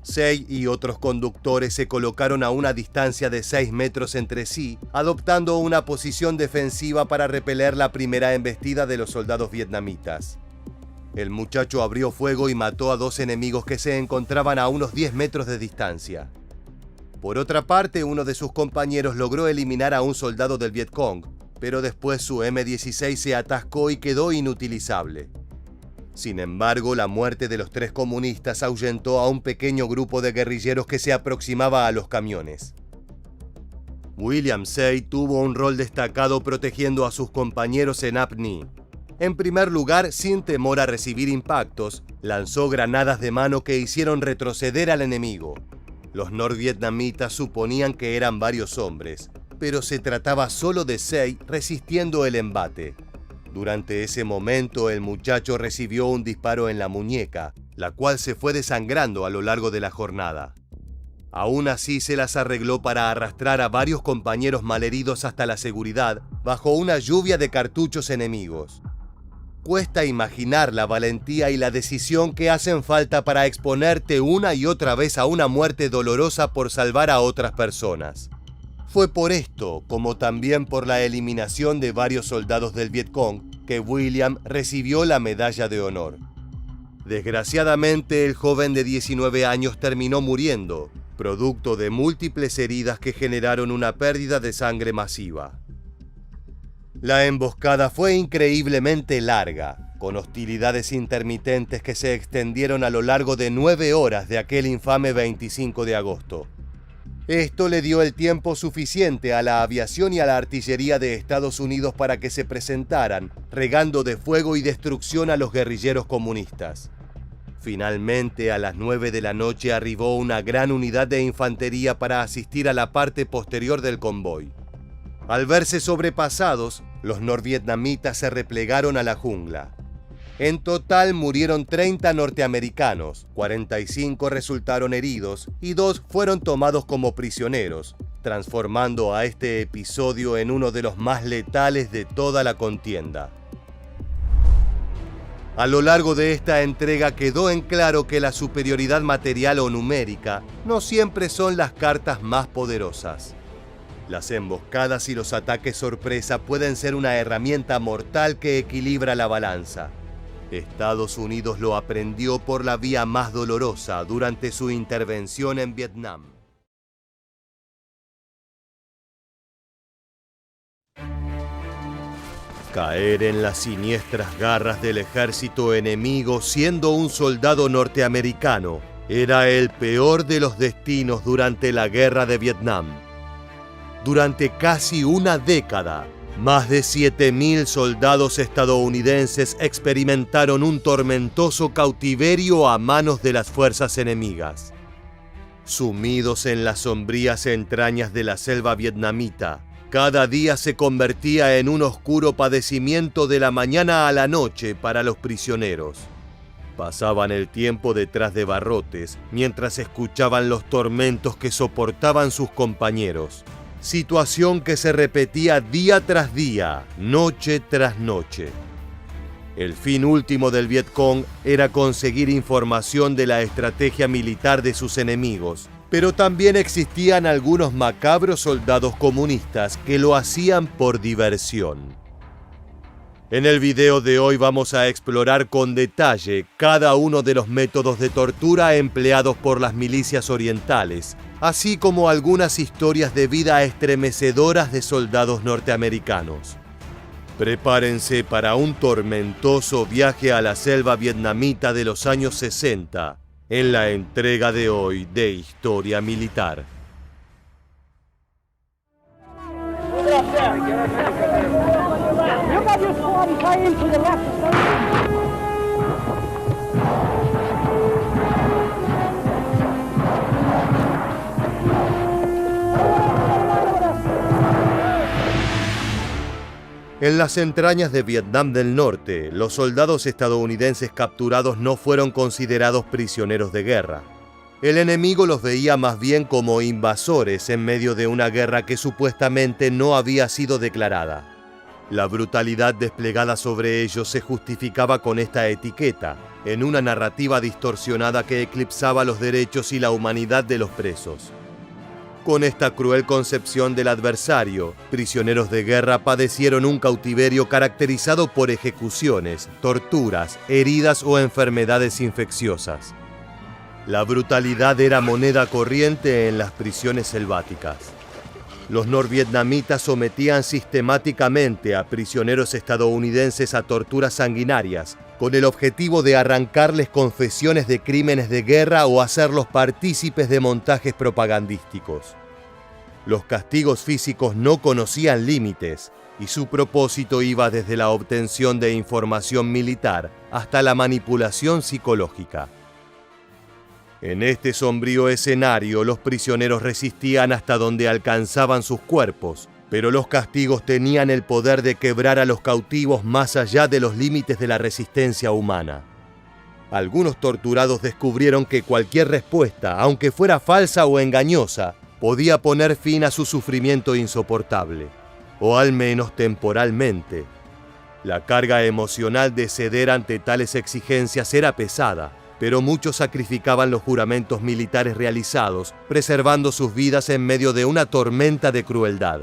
Say y otros conductores se colocaron a una distancia de 6 metros entre sí, adoptando una posición defensiva para repeler la primera embestida de los soldados vietnamitas. El muchacho abrió fuego y mató a 2 enemigos que se encontraban a unos 10 metros de distancia. Por otra parte, uno de sus compañeros logró eliminar a un soldado del Vietcong, pero después su M16 se atascó y quedó inutilizable. Sin embargo, la muerte de los 3 comunistas ahuyentó a un pequeño grupo de guerrilleros que se aproximaba a los camiones. William Say tuvo un rol destacado protegiendo a sus compañeros en Apni. En primer lugar, sin temor a recibir impactos, lanzó granadas de mano que hicieron retroceder al enemigo. Los norvietnamitas suponían que eran varios hombres, pero se trataba solo de Say resistiendo el embate. Durante ese momento, el muchacho recibió un disparo en la muñeca, la cual se fue desangrando a lo largo de la jornada. Aún así, se las arregló para arrastrar a varios compañeros malheridos hasta la seguridad, bajo una lluvia de cartuchos enemigos. Cuesta imaginar la valentía y la decisión que hacen falta para exponerte una y otra vez a una muerte dolorosa por salvar a otras personas. Fue por esto, como también por la eliminación de varios soldados del Vietcong, que William recibió la medalla de honor. Desgraciadamente, el joven de 19 años terminó muriendo, producto de múltiples heridas que generaron una pérdida de sangre masiva. La emboscada fue increíblemente larga, con hostilidades intermitentes que se extendieron a lo largo de 9 horas de aquel infame 25 de agosto. Esto le dio el tiempo suficiente a la aviación y a la artillería de Estados Unidos para que se presentaran, regando de fuego y destrucción a los guerrilleros comunistas. Finalmente, a las 9 de la noche arribó una gran unidad de infantería para asistir a la parte posterior del convoy. Al verse sobrepasados, los norvietnamitas se replegaron a la jungla. En total murieron 30 norteamericanos, 45 resultaron heridos y 2 fueron tomados como prisioneros, transformando a este episodio en uno de los más letales de toda la contienda. A lo largo de esta entrega quedó en claro que la superioridad material o numérica no siempre son las cartas más poderosas. Las emboscadas y los ataques sorpresa pueden ser una herramienta mortal que equilibra la balanza. Estados Unidos lo aprendió por la vía más dolorosa durante su intervención en Vietnam. Caer en las siniestras garras del ejército enemigo siendo un soldado norteamericano era el peor de los destinos durante la guerra de Vietnam. Durante casi una década, más de 7.000 soldados estadounidenses experimentaron un tormentoso cautiverio a manos de las fuerzas enemigas. Sumidos en las sombrías entrañas de la selva vietnamita, cada día se convertía en un oscuro padecimiento de la mañana a la noche para los prisioneros. Pasaban el tiempo detrás de barrotes mientras escuchaban los tormentos que soportaban sus compañeros. Situación que se repetía día tras día, noche tras noche. El fin último del Vietcong era conseguir información de la estrategia militar de sus enemigos, pero también existían algunos macabros soldados comunistas que lo hacían por diversión. En el video de hoy vamos a explorar con detalle cada uno de los métodos de tortura empleados por las milicias orientales, así como algunas historias de vida estremecedoras de soldados norteamericanos. Prepárense para un tormentoso viaje a la selva vietnamita de los años 60, en la entrega de hoy de Historia Militar. En las entrañas de Vietnam del Norte, los soldados estadounidenses capturados no fueron considerados prisioneros de guerra. El enemigo los veía más bien como invasores en medio de una guerra que supuestamente no había sido declarada. La brutalidad desplegada sobre ellos se justificaba con esta etiqueta, en una narrativa distorsionada que eclipsaba los derechos y la humanidad de los presos. Con esta cruel concepción del adversario, prisioneros de guerra padecieron un cautiverio caracterizado por ejecuciones, torturas, heridas o enfermedades infecciosas. La brutalidad era moneda corriente en las prisiones selváticas. Los norvietnamitas sometían sistemáticamente a prisioneros estadounidenses a torturas sanguinarias, con el objetivo de arrancarles confesiones de crímenes de guerra o hacerlos partícipes de montajes propagandísticos. Los castigos físicos no conocían límites y su propósito iba desde la obtención de información militar hasta la manipulación psicológica. En este sombrío escenario, los prisioneros resistían hasta donde alcanzaban sus cuerpos, pero los castigos tenían el poder de quebrar a los cautivos más allá de los límites de la resistencia humana. Algunos torturados descubrieron que cualquier respuesta, aunque fuera falsa o engañosa, podía poner fin a su sufrimiento insoportable, o al menos temporalmente. La carga emocional de ceder ante tales exigencias era pesada, pero muchos sacrificaban los juramentos militares realizados, preservando sus vidas en medio de una tormenta de crueldad.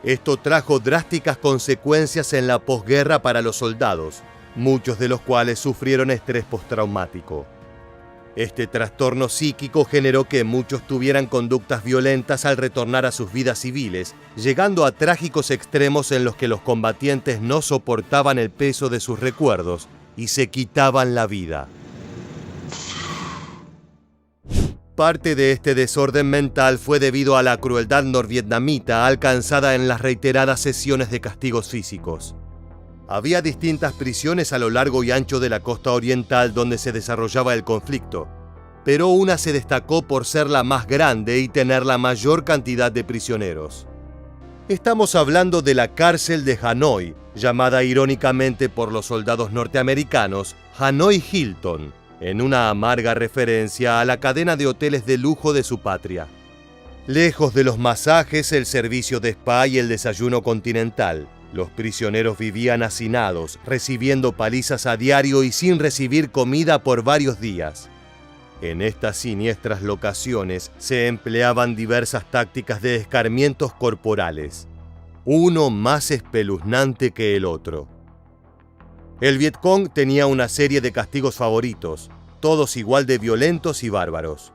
Esto trajo drásticas consecuencias en la posguerra para los soldados, muchos de los cuales sufrieron estrés postraumático. Este trastorno psíquico generó que muchos tuvieran conductas violentas al retornar a sus vidas civiles, llegando a trágicos extremos en los que los combatientes no soportaban el peso de sus recuerdos y se quitaban la vida. Parte de este desorden mental fue debido a la crueldad norvietnamita alcanzada en las reiteradas sesiones de castigos físicos. Había distintas prisiones a lo largo y ancho de la costa oriental donde se desarrollaba el conflicto, pero una se destacó por ser la más grande y tener la mayor cantidad de prisioneros. Estamos hablando de la cárcel de Hanoi, llamada irónicamente por los soldados norteamericanos Hanoi Hilton, en una amarga referencia a la cadena de hoteles de lujo de su patria. Lejos de los masajes, el servicio de spa y el desayuno continental, los prisioneros vivían hacinados, recibiendo palizas a diario y sin recibir comida por varios días. En estas siniestras locaciones se empleaban diversas tácticas de escarmientos corporales, uno más espeluznante que el otro. El Vietcong tenía una serie de castigos favoritos, todos igual de violentos y bárbaros.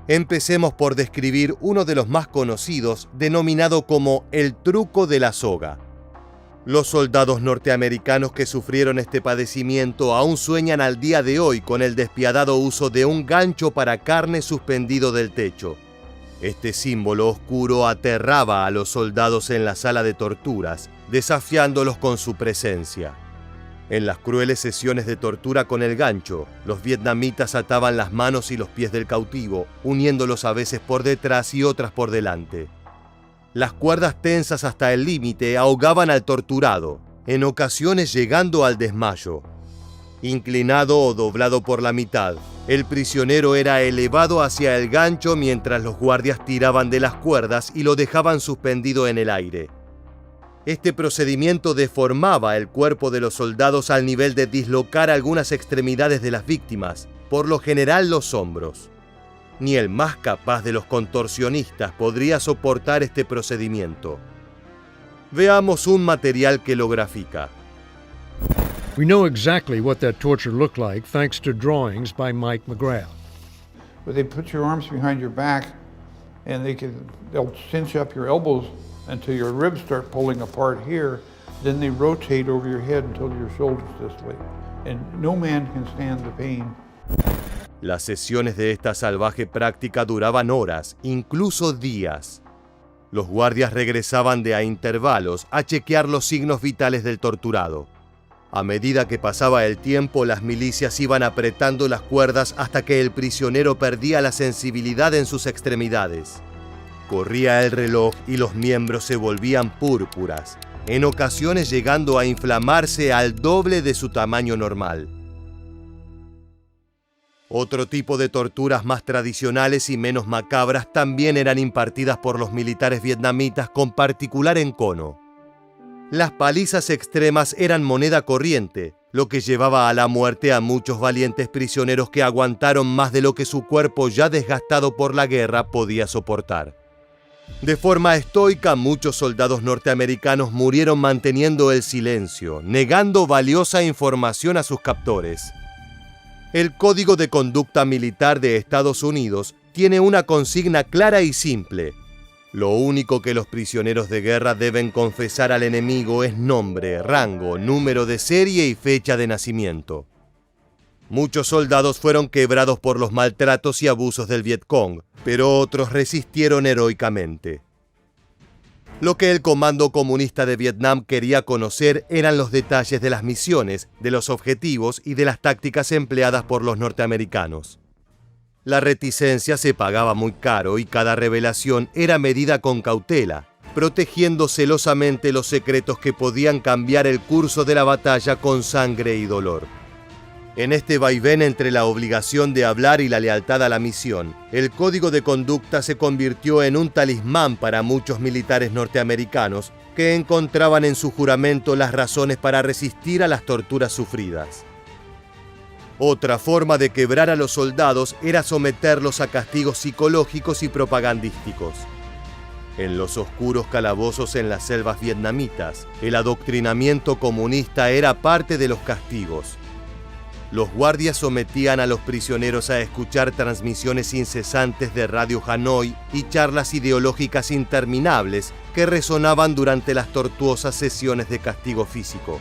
Empecemos por describir uno de los más conocidos, denominado como el truco de la soga. Los soldados norteamericanos que sufrieron este padecimiento aún sueñan al día de hoy con el despiadado uso de un gancho para carne suspendido del techo. Este símbolo oscuro aterraba a los soldados en la sala de torturas, desafiándolos con su presencia. En las crueles sesiones de tortura con el gancho, los vietnamitas ataban las manos y los pies del cautivo, uniéndolos a veces por detrás y otras por delante. Las cuerdas tensas hasta el límite ahogaban al torturado, en ocasiones llegando al desmayo. Inclinado o doblado por la mitad, el prisionero era elevado hacia el gancho mientras los guardias tiraban de las cuerdas y lo dejaban suspendido en el aire. Este procedimiento deformaba el cuerpo de los soldados al nivel de dislocar algunas extremidades de las víctimas, por lo general los hombros. Ni el más capaz de los contorsionistas podría soportar este procedimiento. Veamos un material que lo grafica. We know exactly what that torture looked like thanks to drawings by Mike McGrath. But they put your arms behind your back and they'll cinch up your elbows until your ribs start pulling apart here. Then they rotate over your head until your shoulders this way. And no man can stand the pain. Las sesiones de esta salvaje práctica duraban horas, incluso días. Los guardias regresaban de a intervalos a chequear los signos vitales del torturado. A medida que pasaba el tiempo, las milicias iban apretando las cuerdas hasta que el prisionero perdía la sensibilidad en sus extremidades. Corría el reloj y los miembros se volvían púrpuras, en ocasiones llegando a inflamarse al doble de su tamaño normal. Otro tipo de torturas más tradicionales y menos macabras también eran impartidas por los militares vietnamitas, con particular encono. Las palizas extremas eran moneda corriente, lo que llevaba a la muerte a muchos valientes prisioneros que aguantaron más de lo que su cuerpo ya desgastado por la guerra podía soportar. De forma estoica, muchos soldados norteamericanos murieron manteniendo el silencio, negando valiosa información a sus captores. El Código de Conducta Militar de Estados Unidos tiene una consigna clara y simple. Lo único que los prisioneros de guerra deben confesar al enemigo es nombre, rango, número de serie y fecha de nacimiento. Muchos soldados fueron quebrados por los maltratos y abusos del Vietcong, pero otros resistieron heroicamente. Lo que el Comando Comunista de Vietnam quería conocer eran los detalles de las misiones, de los objetivos y de las tácticas empleadas por los norteamericanos. La reticencia se pagaba muy caro y cada revelación era medida con cautela, protegiendo celosamente los secretos que podían cambiar el curso de la batalla con sangre y dolor. En este vaivén entre la obligación de hablar y la lealtad a la misión, el código de conducta se convirtió en un talismán para muchos militares norteamericanos que encontraban en su juramento las razones para resistir a las torturas sufridas. Otra forma de quebrar a los soldados era someterlos a castigos psicológicos y propagandísticos. En los oscuros calabozos en las selvas vietnamitas, el adoctrinamiento comunista era parte de los castigos. Los guardias sometían a los prisioneros a escuchar transmisiones incesantes de Radio Hanoi y charlas ideológicas interminables que resonaban durante las tortuosas sesiones de castigo físico.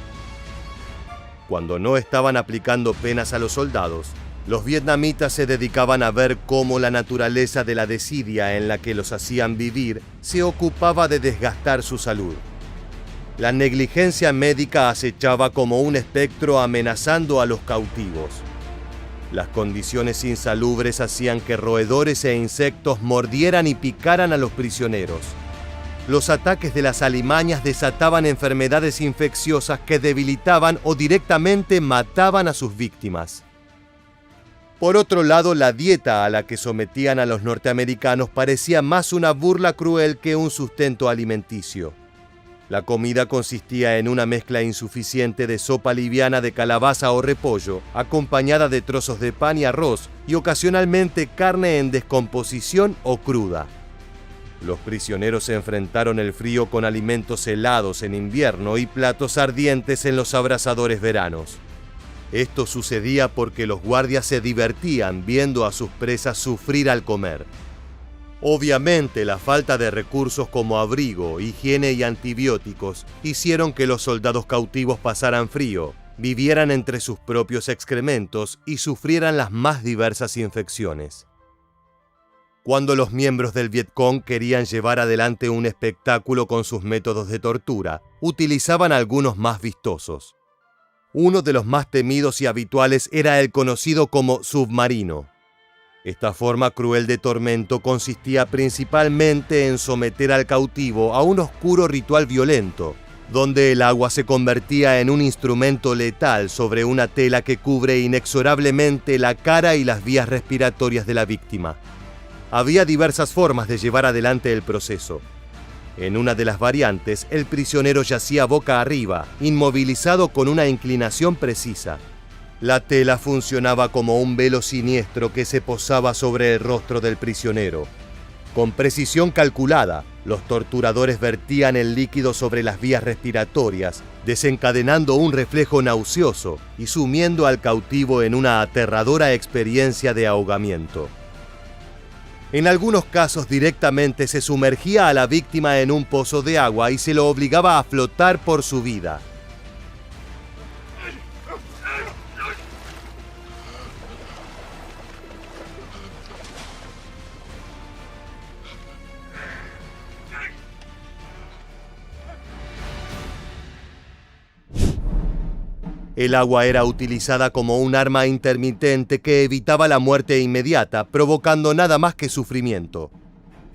Cuando no estaban aplicando penas a los soldados, los vietnamitas se dedicaban a ver cómo la naturaleza de la desidia en la que los hacían vivir se ocupaba de desgastar su salud. La negligencia médica acechaba como un espectro amenazando a los cautivos. Las condiciones insalubres hacían que roedores e insectos mordieran y picaran a los prisioneros. Los ataques de las alimañas desataban enfermedades infecciosas que debilitaban o directamente mataban a sus víctimas. Por otro lado, la dieta a la que sometían a los norteamericanos parecía más una burla cruel que un sustento alimenticio. La comida consistía en una mezcla insuficiente de sopa liviana de calabaza o repollo, acompañada de trozos de pan y arroz, y ocasionalmente carne en descomposición o cruda. Los prisioneros se enfrentaron el frío con alimentos helados en invierno y platos ardientes en los abrasadores veranos. Esto sucedía porque los guardias se divertían viendo a sus presas sufrir al comer. Obviamente, la falta de recursos como abrigo, higiene y antibióticos hicieron que los soldados cautivos pasaran frío, vivieran entre sus propios excrementos y sufrieran las más diversas infecciones. Cuando los miembros del Vietcong querían llevar adelante un espectáculo con sus métodos de tortura, utilizaban algunos más vistosos. Uno de los más temidos y habituales era el conocido como submarino. Esta forma cruel de tormento consistía principalmente en someter al cautivo a un oscuro ritual violento, donde el agua se convertía en un instrumento letal sobre una tela que cubre inexorablemente la cara y las vías respiratorias de la víctima. Había diversas formas de llevar adelante el proceso. En una de las variantes, el prisionero yacía boca arriba, inmovilizado con una inclinación precisa. La tela funcionaba como un velo siniestro que se posaba sobre el rostro del prisionero. Con precisión calculada, los torturadores vertían el líquido sobre las vías respiratorias, desencadenando un reflejo nauseoso y sumiendo al cautivo en una aterradora experiencia de ahogamiento. En algunos casos directamente se sumergía a la víctima en un pozo de agua y se lo obligaba a flotar por su vida. El agua era utilizada como un arma intermitente que evitaba la muerte inmediata, provocando nada más que sufrimiento.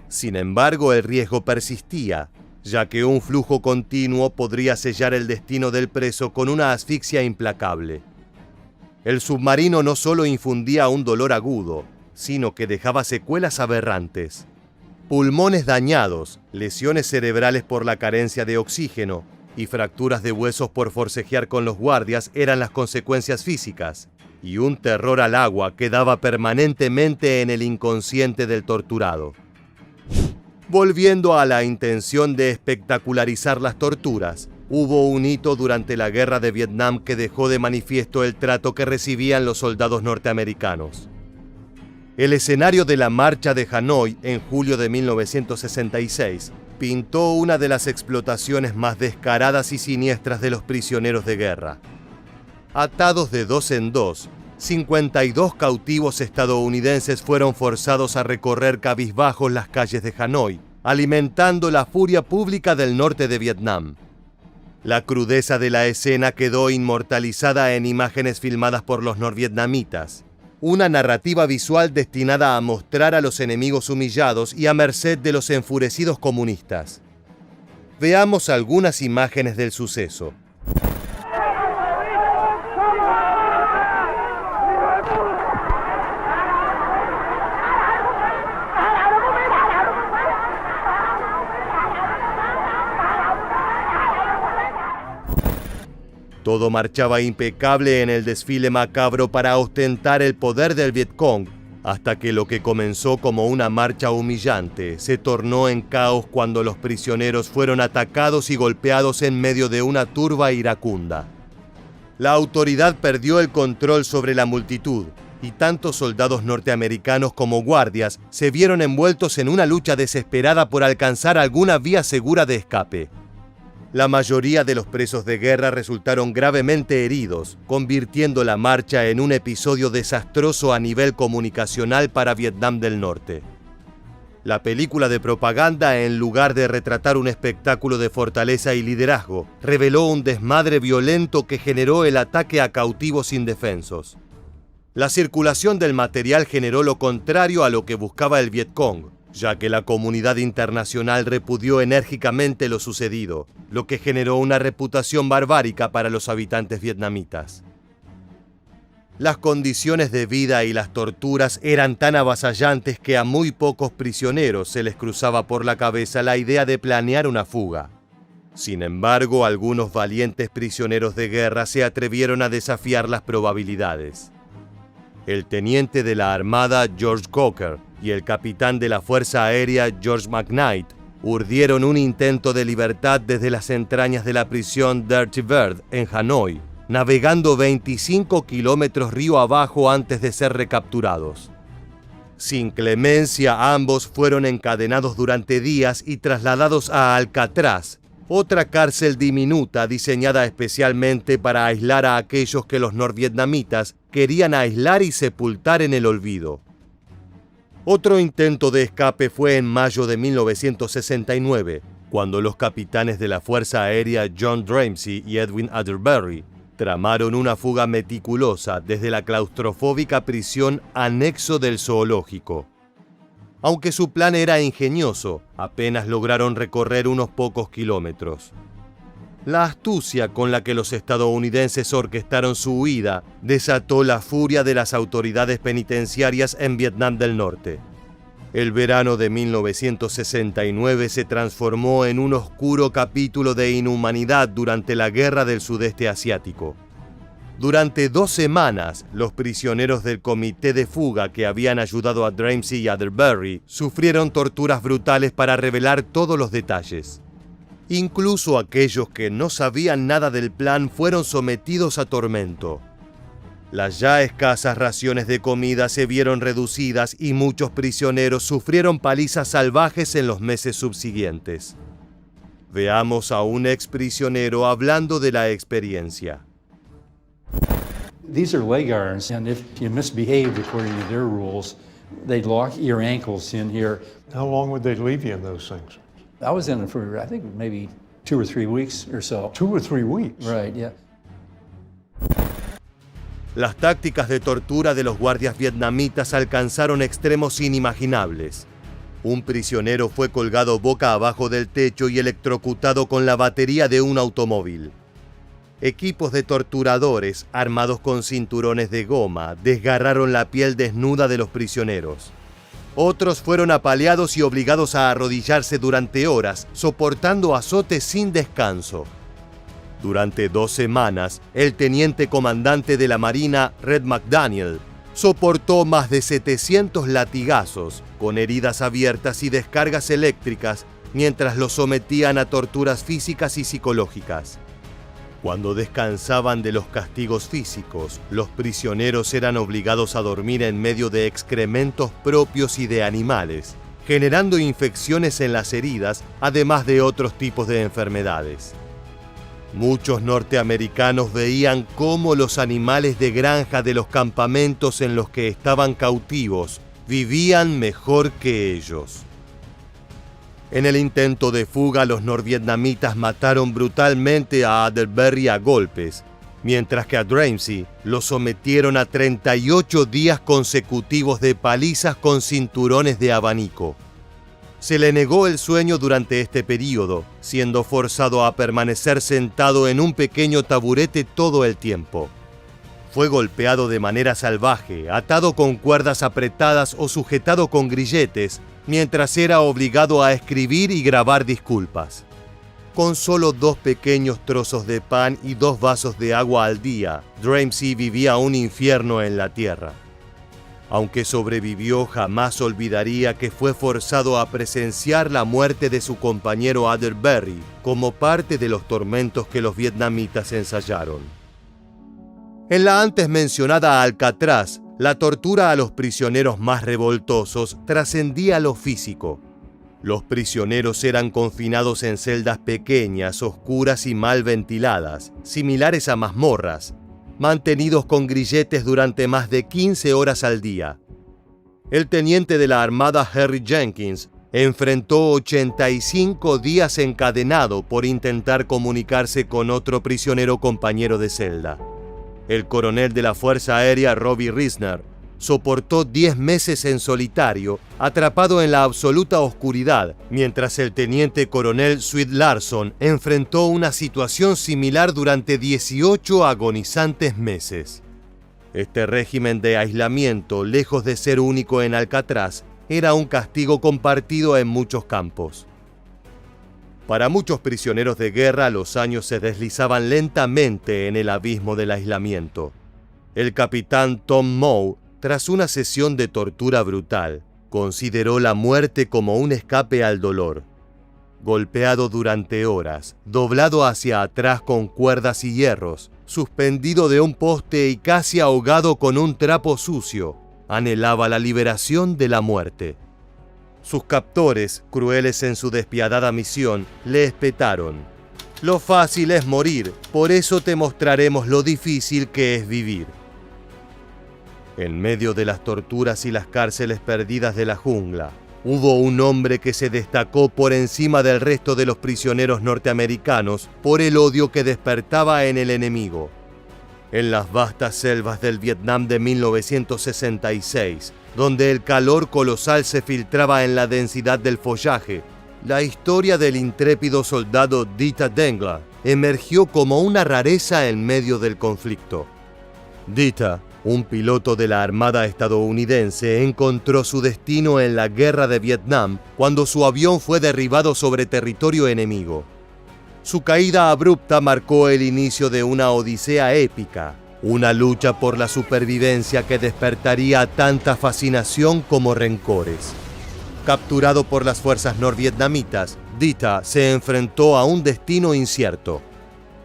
Sin embargo, el riesgo persistía, ya que un flujo continuo podría sellar el destino del preso con una asfixia implacable. El submarino no solo infundía un dolor agudo, sino que dejaba secuelas aberrantes. Pulmones dañados, lesiones cerebrales por la carencia de oxígeno, y fracturas de huesos por forcejear con los guardias eran las consecuencias físicas, y un terror al agua quedaba permanentemente en el inconsciente del torturado. Volviendo a la intención de espectacularizar las torturas, hubo un hito durante la Guerra de Vietnam que dejó de manifiesto el trato que recibían los soldados norteamericanos. El escenario de la Marcha de Hanoi en julio de 1966 pintó una de las explotaciones más descaradas y siniestras de los prisioneros de guerra. Atados de dos en dos, 52 cautivos estadounidenses fueron forzados a recorrer cabizbajos las calles de Hanoi, alimentando la furia pública del norte de Vietnam. La crudeza de la escena quedó inmortalizada en imágenes filmadas por los norvietnamitas. Una narrativa visual destinada a mostrar a los enemigos humillados y a merced de los enfurecidos comunistas. Veamos algunas imágenes del suceso. Todo marchaba impecable en el desfile macabro para ostentar el poder del Vietcong, hasta que lo que comenzó como una marcha humillante se tornó en caos cuando los prisioneros fueron atacados y golpeados en medio de una turba iracunda. La autoridad perdió el control sobre la multitud, y tanto soldados norteamericanos como guardias se vieron envueltos en una lucha desesperada por alcanzar alguna vía segura de escape. La mayoría de los presos de guerra resultaron gravemente heridos, convirtiendo la marcha en un episodio desastroso a nivel comunicacional para Vietnam del Norte. La película de propaganda, en lugar de retratar un espectáculo de fortaleza y liderazgo, reveló un desmadre violento que generó el ataque a cautivos indefensos. La circulación del material generó lo contrario a lo que buscaba el Vietcong, ya que la comunidad internacional repudió enérgicamente lo sucedido, lo que generó una reputación barbárica para los habitantes vietnamitas. Las condiciones de vida y las torturas eran tan avasallantes que a muy pocos prisioneros se les cruzaba por la cabeza la idea de planear una fuga. Sin embargo, algunos valientes prisioneros de guerra se atrevieron a desafiar las probabilidades. El teniente de la Armada George Cocker y el capitán de la Fuerza Aérea George McKnight urdieron un intento de libertad desde las entrañas de la prisión Dirty Bird en Hanoi, navegando 25 kilómetros río abajo antes de ser recapturados. Sin clemencia, ambos fueron encadenados durante días y trasladados a Alcatraz, otra cárcel diminuta diseñada especialmente para aislar a aquellos que los norvietnamitas querían aislar y sepultar en el olvido. Otro intento de escape fue en mayo de 1969, cuando los capitanes de la Fuerza Aérea John Dramsey y Edwin Atterbury tramaron una fuga meticulosa desde la claustrofóbica prisión anexo del zoológico. Aunque su plan era ingenioso, apenas lograron recorrer unos pocos kilómetros. La astucia con la que los estadounidenses orquestaron su huida desató la furia de las autoridades penitenciarias en Vietnam del Norte. El verano de 1969 se transformó en un oscuro capítulo de inhumanidad durante la Guerra del Sudeste Asiático. Durante 2 semanas, los prisioneros del comité de fuga que habían ayudado a Dramsey y Atterbury sufrieron torturas brutales para revelar todos los detalles. Incluso aquellos que no sabían nada del plan fueron sometidos a tormento. Las ya escasas raciones de comida se vieron reducidas y muchos prisioneros sufrieron palizas salvajes en los meses subsiguientes. Veamos a un exprisionero hablando de la experiencia. These are leg irons, and if you misbehaved according to their rules, they'd lock your ankles in here. How long would they leave you in those things? I was in it for, I think, maybe 2 or 3 weeks or so. 2 or 3 weeks? Right, yeah. Las tácticas de tortura de los guardias vietnamitas alcanzaron extremos inimaginables. Un prisionero fue colgado boca abajo del techo y electrocutado con la batería de un automóvil. Equipos de torturadores, armados con cinturones de goma, desgarraron la piel desnuda de los prisioneros. Otros fueron apaleados y obligados a arrodillarse durante horas, soportando azotes sin descanso. Durante 2 semanas, el teniente comandante de la Marina, Red McDaniel, soportó más de 700 latigazos, con heridas abiertas y descargas eléctricas, mientras los sometían a torturas físicas y psicológicas. Cuando descansaban de los castigos físicos, los prisioneros eran obligados a dormir en medio de excrementos propios y de animales, generando infecciones en las heridas, además de otros tipos de enfermedades. Muchos norteamericanos veían cómo los animales de granja de los campamentos en los que estaban cautivos vivían mejor que ellos. En el intento de fuga, los norvietnamitas mataron brutalmente a Atterbury a golpes, mientras que a Dramsey lo sometieron a 38 días consecutivos de palizas con cinturones de abanico. Se le negó el sueño durante este periodo, siendo forzado a permanecer sentado en un pequeño taburete todo el tiempo. Fue golpeado de manera salvaje, atado con cuerdas apretadas o sujetado con grilletes, mientras era obligado a escribir y grabar disculpas. Con solo 2 pequeños trozos de pan y 2 vasos de agua al día, Dramsey vivía un infierno en la tierra. Aunque sobrevivió, jamás olvidaría que fue forzado a presenciar la muerte de su compañero Atterbury como parte de los tormentos que los vietnamitas ensayaron. En la antes mencionada Alcatraz, la tortura a los prisioneros más revoltosos trascendía lo físico. Los prisioneros eran confinados en celdas pequeñas, oscuras y mal ventiladas, similares a mazmorras, mantenidos con grilletes durante más de 15 horas al día. El teniente de la Armada Harry Jenkins enfrentó 85 días encadenado por intentar comunicarse con otro prisionero compañero de celda. El coronel de la Fuerza Aérea Robbie Risner soportó 10 meses en solitario, atrapado en la absoluta oscuridad, mientras el teniente coronel Swede Larson enfrentó una situación similar durante 18 agonizantes meses. Este régimen de aislamiento, lejos de ser único en Alcatraz, era un castigo compartido en muchos campos. Para muchos prisioneros de guerra, los años se deslizaban lentamente en el abismo del aislamiento. El capitán Tom Moe, tras una sesión de tortura brutal, consideró la muerte como un escape al dolor. Golpeado durante horas, doblado hacia atrás con cuerdas y hierros, suspendido de un poste y casi ahogado con un trapo sucio, anhelaba la liberación de la muerte. Sus captores, crueles en su despiadada misión, le espetaron: «Lo fácil es morir, por eso te mostraremos lo difícil que es vivir». En medio de las torturas y las cárceles perdidas de la jungla, hubo un hombre que se destacó por encima del resto de los prisioneros norteamericanos por el odio que despertaba en el enemigo. En las vastas selvas del Vietnam de 1966, donde el calor colosal se filtraba en la densidad del follaje, la historia del intrépido soldado Dita Dengla emergió como una rareza en medio del conflicto. Dita, Un piloto de la Armada estadounidense encontró su destino en la Guerra de Vietnam cuando su avión fue derribado sobre territorio enemigo. Su caída abrupta marcó el inicio de una odisea épica, una lucha por la supervivencia que despertaría tanta fascinación como rencores. Capturado por las fuerzas norvietnamitas, Dita se enfrentó a un destino incierto.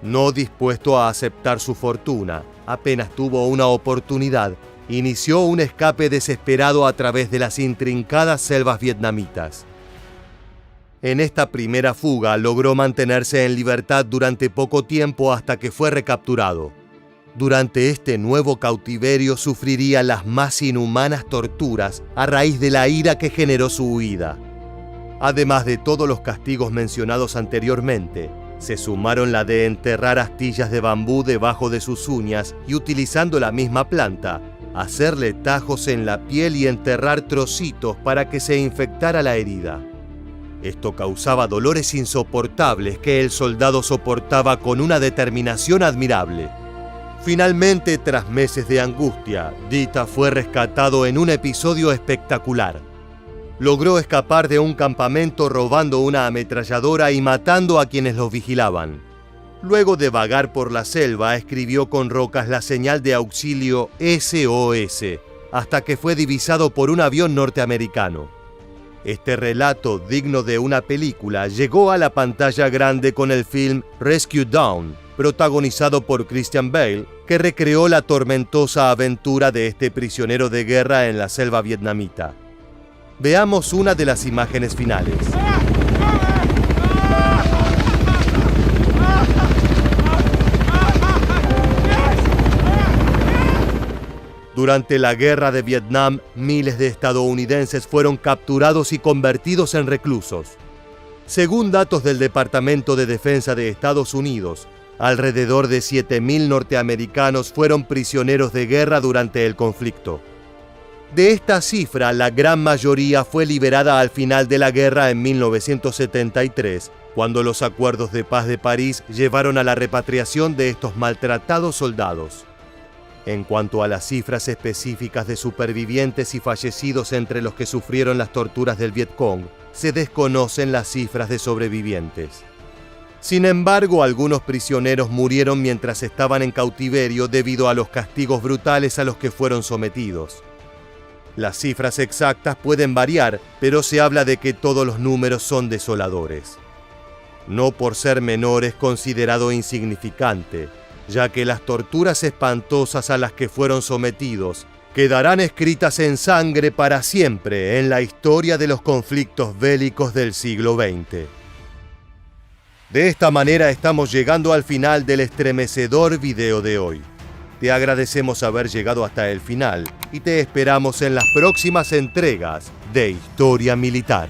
No dispuesto a aceptar su fortuna, apenas tuvo una oportunidad, inició un escape desesperado a través de las intrincadas selvas vietnamitas. En esta primera fuga logró mantenerse en libertad durante poco tiempo hasta que fue recapturado. Durante este nuevo cautiverio sufriría las más inhumanas torturas a raíz de la ira que generó su huida. Además de todos los castigos mencionados anteriormente, se sumaron la de enterrar astillas de bambú debajo de sus uñas y, utilizando la misma planta, hacerle tajos en la piel y enterrar trocitos para que se infectara la herida. Esto causaba dolores insoportables que el soldado soportaba con una determinación admirable. Finalmente, tras meses de angustia, Dita fue rescatado en un episodio espectacular. Logró escapar de un campamento robando una ametralladora y matando a quienes los vigilaban. Luego de vagar por la selva, escribió con rocas la señal de auxilio SOS, hasta que fue divisado por un avión norteamericano. Este relato, digno de una película, llegó a la pantalla grande con el film Rescue Down, protagonizado por Christian Bale, que recreó la tormentosa aventura de este prisionero de guerra en la selva vietnamita. Veamos una de las imágenes finales. Durante la Guerra de Vietnam, miles de estadounidenses fueron capturados y convertidos en reclusos. Según datos del Departamento de Defensa de Estados Unidos, alrededor de 7.000 norteamericanos fueron prisioneros de guerra durante el conflicto. De esta cifra, la gran mayoría fue liberada al final de la guerra en 1973, cuando los acuerdos de paz de París llevaron a la repatriación de estos maltratados soldados. En cuanto a las cifras específicas de supervivientes y fallecidos entre los que sufrieron las torturas del Vietcong, se desconocen las cifras de sobrevivientes. Sin embargo, algunos prisioneros murieron mientras estaban en cautiverio debido a los castigos brutales a los que fueron sometidos. Las cifras exactas pueden variar, pero se habla de que todos los números son desoladores. No por ser menor es considerado insignificante, ya que las torturas espantosas a las que fueron sometidos quedarán escritas en sangre para siempre en la historia de los conflictos bélicos del siglo XX. De esta manera estamos llegando al final del estremecedor video de hoy. Te agradecemos haber llegado hasta el final y te esperamos en las próximas entregas de Historia Militar.